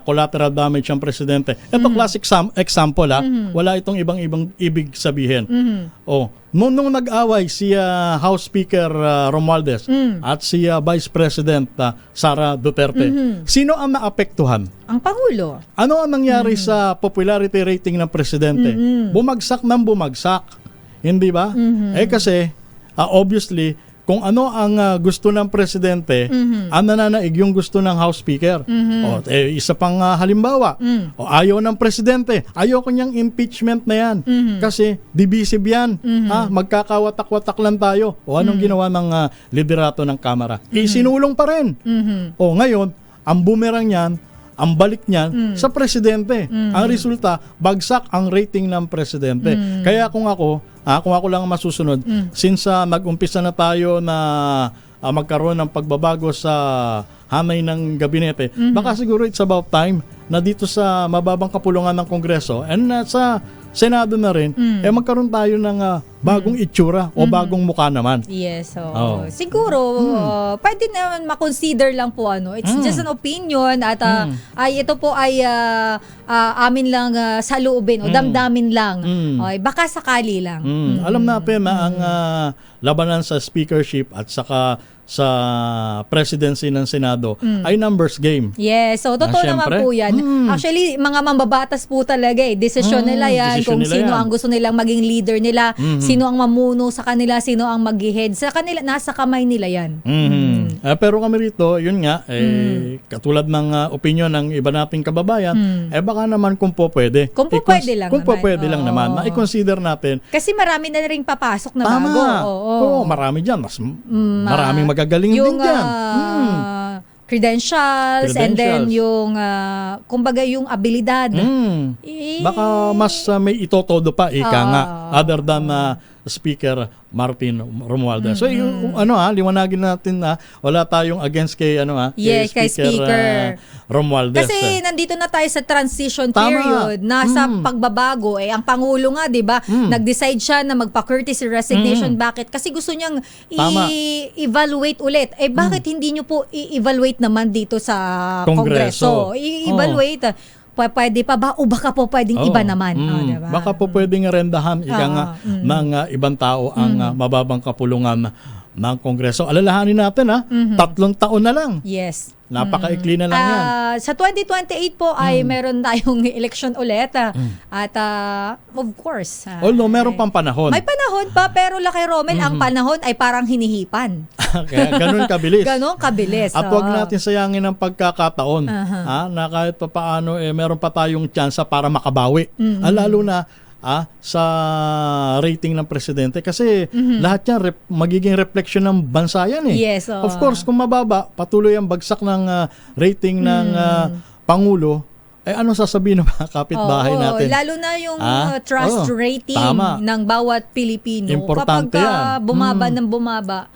collateral damage ang presidente. Ito classic example, wala itong ibang ibig sabihin. Nung nag-away si House Speaker Romualdez at si Vice President Sara Duterte, sino ang naapektuhan? Ang Pangulo. Ano ang nangyari sa popularity rating ng presidente? Bumagsak ng bumagsak. Hindi ba? Kasi, obviously, kung ano ang gusto ng presidente, ang nananaig yung gusto ng House Speaker. Isa pang halimbawa, ayaw ng presidente, ayaw ko niyang impeachment na yan. Kasi divisive yan. Magkakawatak-watak lang tayo. Anong ginawa ng liderato ng Kamara? Sinulong pa rin. Ngayon, ang boomerang niyan, ang balik niyan sa presidente. Ang resulta, bagsak ang rating ng presidente. Kaya kung ako lang ang masusunod, since nag-umpisa na tayo na magkaroon ng pagbabago sa hanay ng gabinete, baka siguro it's about time na dito sa mababang kapulungan ng Kongreso and sa Senado na rin, magkaroon tayo ng bagong itsura o bagong mukha naman. Yes, siguro pwede naman ma-consider lang po It's just an opinion at ito po ay amin lang saloobin o damdamin lang. Baka sakali lang. Alam natin na ang labanan sa speakership at saka sa presidency ng Senado ay numbers game. Yes, so totoo naman po yan. Actually, mga mambabatas po talaga desisyon nila yan kung sino ang gusto nilang maging leader nila, sino ang mamuno sa kanila, sino ang mag-head sa kanila, nasa kamay nila yan. Pero kami rito, yun nga, katulad ng opinion ng iba nating kababayan, baka naman kung po pwede. Kung po pwede lang kung naman. po pwede lang naman, i-consider natin. Kasi marami na rin papasok na Tama. bago. Marami dyan. Maraming magagaling din dyan. Credentials and then yung kumbaga yung abilidad. Baka mas may itotodo pa nga other than Speaker Martin Romualdez. So liwanagin natin na wala tayong against kay kay Speaker Romualdez. Kasi nandito na tayo sa transition period, nasa pagbabago ang Pangulo nga, 'di ba? Nag-decide siya na magpa-courtesy resignation. Bakit? Kasi gusto niyang i-evaluate ulit. Bakit hindi niyo po i-evaluate naman dito sa Kongreso? I-evaluate. Pwede pa ba o baka po pwedeng iba naman? Diba? Baka po pwedeng rendahan ng ibang tao ang mababang kapulungan ng Kongreso. Alalahanin natin 3 taon na lang. Yes. Napakaikli na lang yan. Sa 2028 po ay meron tayong election ulit. At of course. Although meron pang panahon. May panahon pa pero Lakay Romel, ang panahon ay parang hinihipan. Kaya ganun kabilis. Ganon kabilis. At huwag natin sayangin ang pagkakataon na kahit pa paano meron pa tayong tsansa para makabawi. Lalo na sa rating ng presidente kasi lahat yan magiging reflection ng bansa yan Yes. Of course, kung mababa, patuloy ang bagsak ng rating ng Pangulo, ano sasabihin ng mga kapitbahay natin? Lalo na yung trust rating ng bawat Pilipino. Importante kapag bumaba ng bumaba,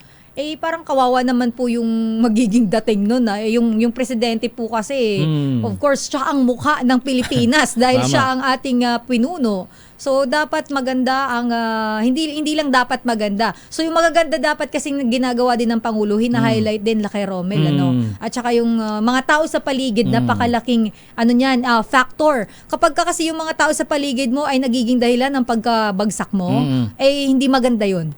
parang kawawa naman po yung magiging dating nun. Yung presidente po kasi, of course, siya ang mukha ng Pilipinas dahil siya ang ating pinuno. So dapat maganda ang hindi lang dapat maganda. So yung magaganda dapat kasing ginagawa din ng Pangulo, hina-highlight din Lakay Romel At saka yung mga tao sa paligid, napakalaking factor. Kapag kasi yung mga tao sa paligid mo ay nagiging dahilan ng pagkabagsak mo, hindi maganda 'yun.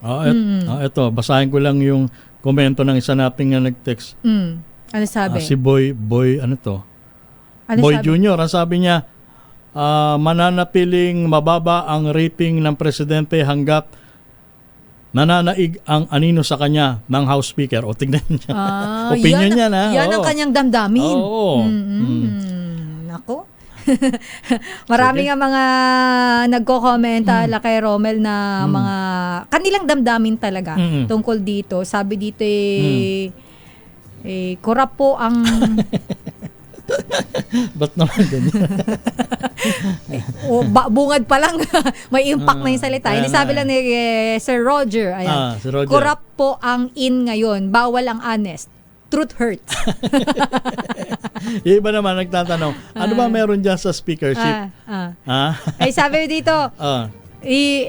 Ito, basahin ko lang yung komento ng isa nating nag-text. Ano sabi? Si Boy Ano Boy sabi? Junior, ang sabi niya, mananatiling mababa ang rating ng presidente hanggat nananaig ang anino sa kanya ng House Speaker. O tignan niya. Opinion niya na. Yan ang kanyang damdamin. Oo. Nako. Marami nga mga nagko-comment Lakay Romel na mga kanilang damdamin talaga tungkol dito. Sabi dito korap po ang Ba't naman ganyan? Bungad pa lang may impact na yung salita. Hindi sabi lang ni Sir Roger. Ayan. Si Roger. Korap po ang in ngayon. Bawal ang honest. Truth hurts. Yung iba naman nagtatanong, ano ba meron dyan sa speakership? Ay sabi dito,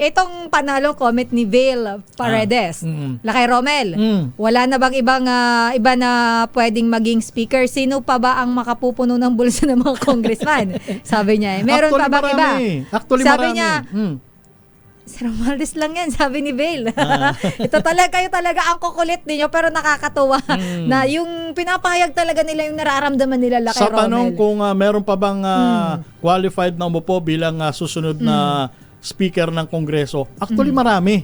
itong panalo comment ni Vale Paredes. Lakay Romel, wala na bang iba na pwedeng maging speaker? Sino pa ba ang makapupuno ng bulsa ng mga congressman? Sabi niya. Meron pa bang iba? Actually, sabi marami. niya, Sir Romualdez lang yan, sabi ni Vale. Ito talaga, kayo talaga ang kukulit ninyo, pero nakakatuwa na yung pinapahayag talaga nila yung nararamdaman nila Lakay Romel. Sa tanong kung meron pa bang qualified na umupo bilang susunod na speaker ng Kongreso, actually marami.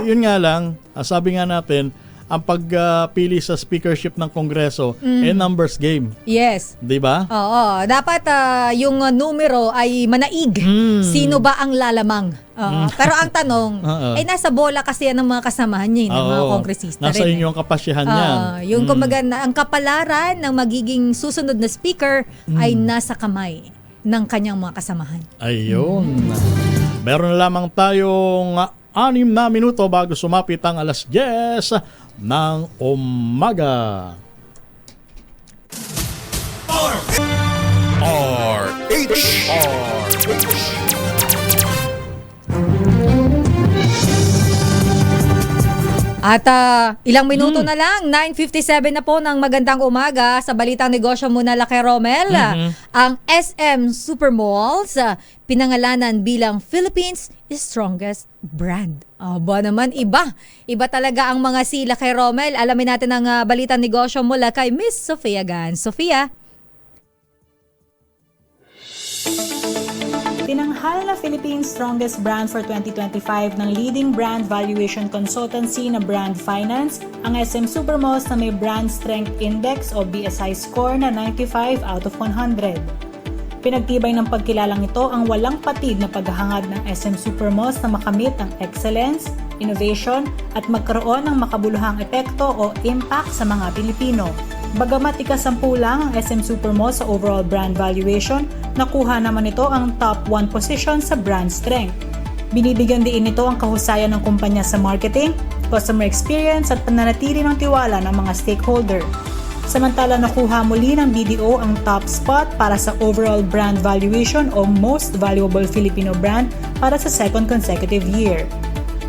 Yun nga lang, sabi nga natin, ang pagpili sa speakership ng Kongreso numbers game. Yes. 'Di ba? Oo, dapat yung numero ay manaig. Sino ba ang lalamang? Pero ang tanong ay nasa bola kasi yan ng mga kasamahan niya, ng mga kongresista nasa rin. inyo ang kapasyahan niyan. Yung kumbaga ang kapalaran ng magiging susunod na speaker ay nasa kamay ng kanyang mga kasamahan. Ayun. Meron na lamang tayong 6 na minuto bago sumapit ang 10:00 ng umaga. At ilang minuto na lang, 9:57 na po ng magandang umaga sa Balitang Negosyo muna Lakay Romel. Ang SM Supermalls, pinangalanan bilang Philippines' strongest brand. Aba naman, iba. Iba talaga ang mga si Lakay Romel. Alamin natin ang Balitang Negosyo mula kay Miss Sofia Gan. Sofia? Tinanghal na Philippines' strongest brand for 2025 ng leading brand valuation consultancy na Brand Finance, ang SM Supermalls na may Brand Strength Index o BSI score na 95 out of 100. Pinagtibay ng pagkilalang ito ang walang patid na paghahangad ng SM Supermalls na makamit ang excellence, innovation at magkaroon ng makabuluhang epekto o impact sa mga Pilipino. Bagamat ika-10 lang ang SM Supermalls sa overall brand valuation, nakuha naman ito ang top 1 position sa brand strength. Binibigyan din ito ang kahusayan ng kumpanya sa marketing, customer experience at pananatili ng tiwala ng mga stakeholder. Samantala nakuha muli ng BDO ang top spot para sa overall brand valuation o most valuable Filipino brand para sa second consecutive year.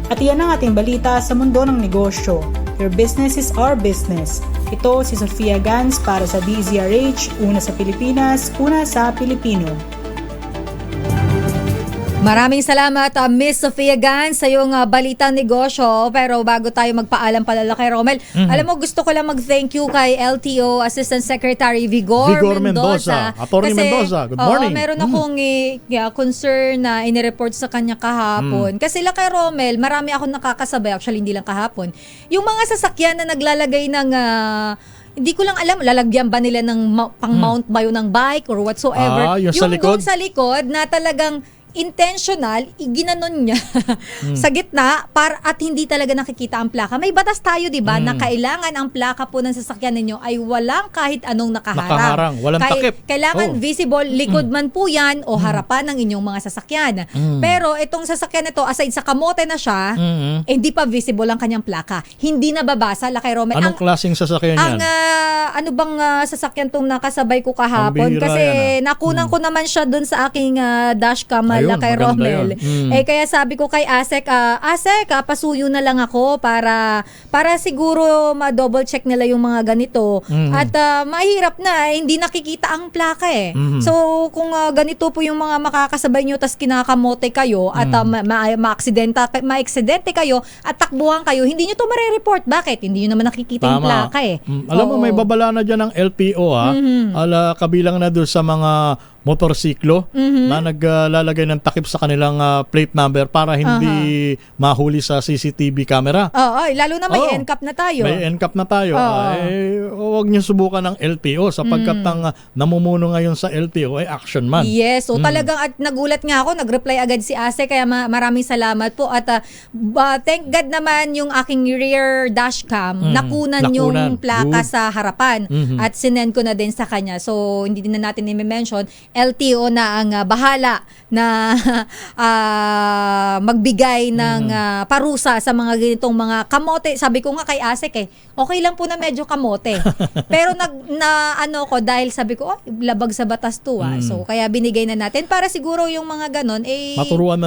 At iyan ang ating balita sa mundo ng negosyo. Your business is our business. Ito si Sofia Gans para sa DZRH, una sa Pilipinas, una sa Pilipino. Maraming salamat Miss Sofia Gan sa iyong Balitang Negosyo. Pero bago tayo magpaalam pala kay Romel, alam mo gusto ko lang mag-thank you kay LTO Assistant Secretary Vigor Mendoza. Attorney Mendoza, good morning. Meron akong concern na inireport sa kanya kahapon. Kasi kay Romel, marami akong nakakasabay, actually hindi lang kahapon. Yung mga sasakyan na naglalagay ng hindi ko lang alam, lalagyan ba nila ng pang-mount ba yun ng bike or whatsoever. Yung sa likod? Sa likod na talagang intentional, iginanon niya sa gitna at hindi talaga nakikita ang plaka. May batas tayo, di ba, na kailangan ang plaka po ng sasakyan ninyo ay walang kahit anong nakaharang. Walang takip. Kailangan visible, likod man po yan o harapan ng inyong mga sasakyan. Pero itong sasakyan nito, aside sa kamote na siya, hindi pa visible ang kanyang plaka. Hindi nababasa, Lakay Romel. Anong klaseng sasakyan yan? Ano bang sasakyan tong nakasabay ko kahapon? Kasi nakunan ko naman siya dun sa aking dashcam Ayun, kay maganda Romel. yun. Kaya sabi ko kay Asek, pasuyo na lang ako para siguro ma-double check nila yung mga ganito. At mahirap na, hindi nakikita ang plaka eh. So kung ganito po yung mga makakasabay nyo tas kinakamote kayo at ma-aksidente kayo at takbuhan kayo, hindi nyo to marereport. Bakit? Hindi nyo naman nakikita yung plaka eh. Alam mo, may babala na dyan ng LTO kabilang na doon sa mga motorsiklo na naglalagay ng takip sa kanilang plate number para hindi mahuli sa CCTV camera. Lalo na may NCAP na tayo. May NCAP na tayo. Huwag niyo subukan ng LTO sapagkat ang namumuno ngayon sa LTO ay action man. Yes, so talagang at nagulat nga ako, nag-reply agad si Ase, kaya maraming salamat po at thank God naman yung aking rear dashcam nakunan yung plaka sa harapan at sinend ko na din sa kanya. So hindi din na natin i-mention, LTO na ang bahala na magbigay ng parusa sa mga ganitong mga kamote. Sabi ko nga kay Asek okay lang po na medyo kamote. Pero dahil sabi ko, labag sa batas to So kaya binigay na natin para siguro yung mga ganon maturuan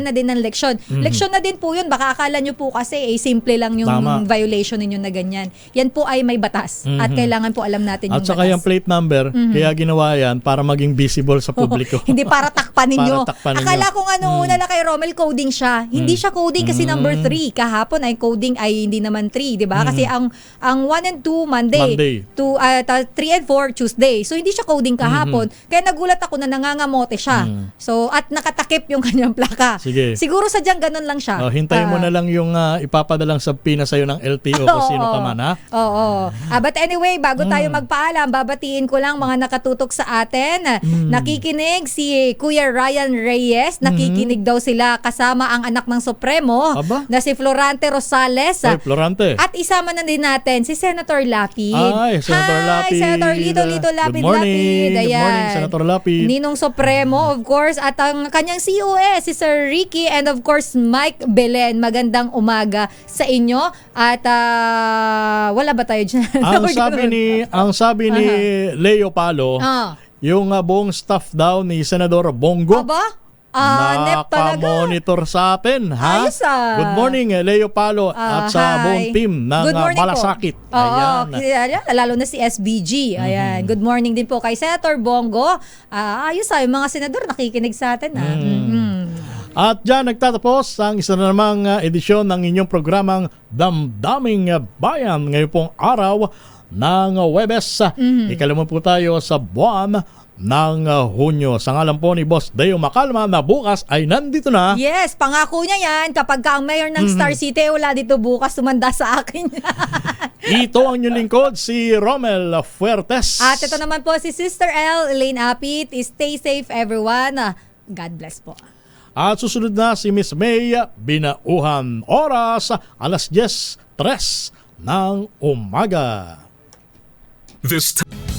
na din ng leksyon. Leksyon na din po yun. Baka akala nyo po kasi simple lang yung violation ninyo na ganyan. Yan po ay may batas at kailangan po alam natin yung batas. At saka yung plate number, kaya ginawa yan para maging visible sa publiko. Hindi para takpan ninyo. Akala ko una na kay Romel coding siya. Hindi siya coding kasi number 3. Kahapon ay coding ay hindi naman 3, di ba? Kasi ang 1 and 2 Monday. 3 and 4 Tuesday. So hindi siya coding kahapon. Kaya nagulat ako na nangangamote siya. So at nakatakip yung kanyang plaka. Sige. Siguro sadyang ganun lang siya. Hintayin mo na lang yung ipapadalang subpoena sa'yo ng LTO kung sino ka man, ha? Oo. But anyway, bago tayo magpaalam, babatiin ko lang mga nakatutok sa atin. Nakikinig si Kuya Ryan Reyes. Nakikinig daw sila kasama ang anak ng Supremo na si Florante Rosales. Florante. At isama na din natin si Senator Lapid. Senator Lapid. Senator Lito Lapid. Good morning. Lapid. Good morning, Senator Lapid. Ninong Supremo, of course, at ang kanyang COS, si Sir Ricky, and of course, Mike Belen. Magandang umaga sa inyo. At wala ba tayo dyan? ang sabi ni Leo Palo, yung buong staff daw ni Senador Bongo naka-monitor sa atin. Ayos Good morning, Leo Palo at sa buong team ng Malasakit. Lalo na si SBG. Ayan. Good morning din po kay Senator Bongo. Ayos yung mga senador nakikinig sa atin. At dyan nagtatapos ang isa na namang edisyon ng inyong programang Damdaming Bayan ngayon pong araw ng Huwebes. Ikalaman po tayo sa buwan ng Hunyo. Sa ngalan po ni Boss Deo Macalma na bukas ay nandito na. Yes, pangako niya yan. Kapag ang mayor ng Star City wala dito bukas, sumanda sa akin. Ito ang inyong lingkod, si Romel Fuertes. At ito naman po si Sister L, Elaine Apit. Stay safe everyone. God bless po. At susunod na si Miss May Binauhan. Oras, 10:03 ng umaga. This time.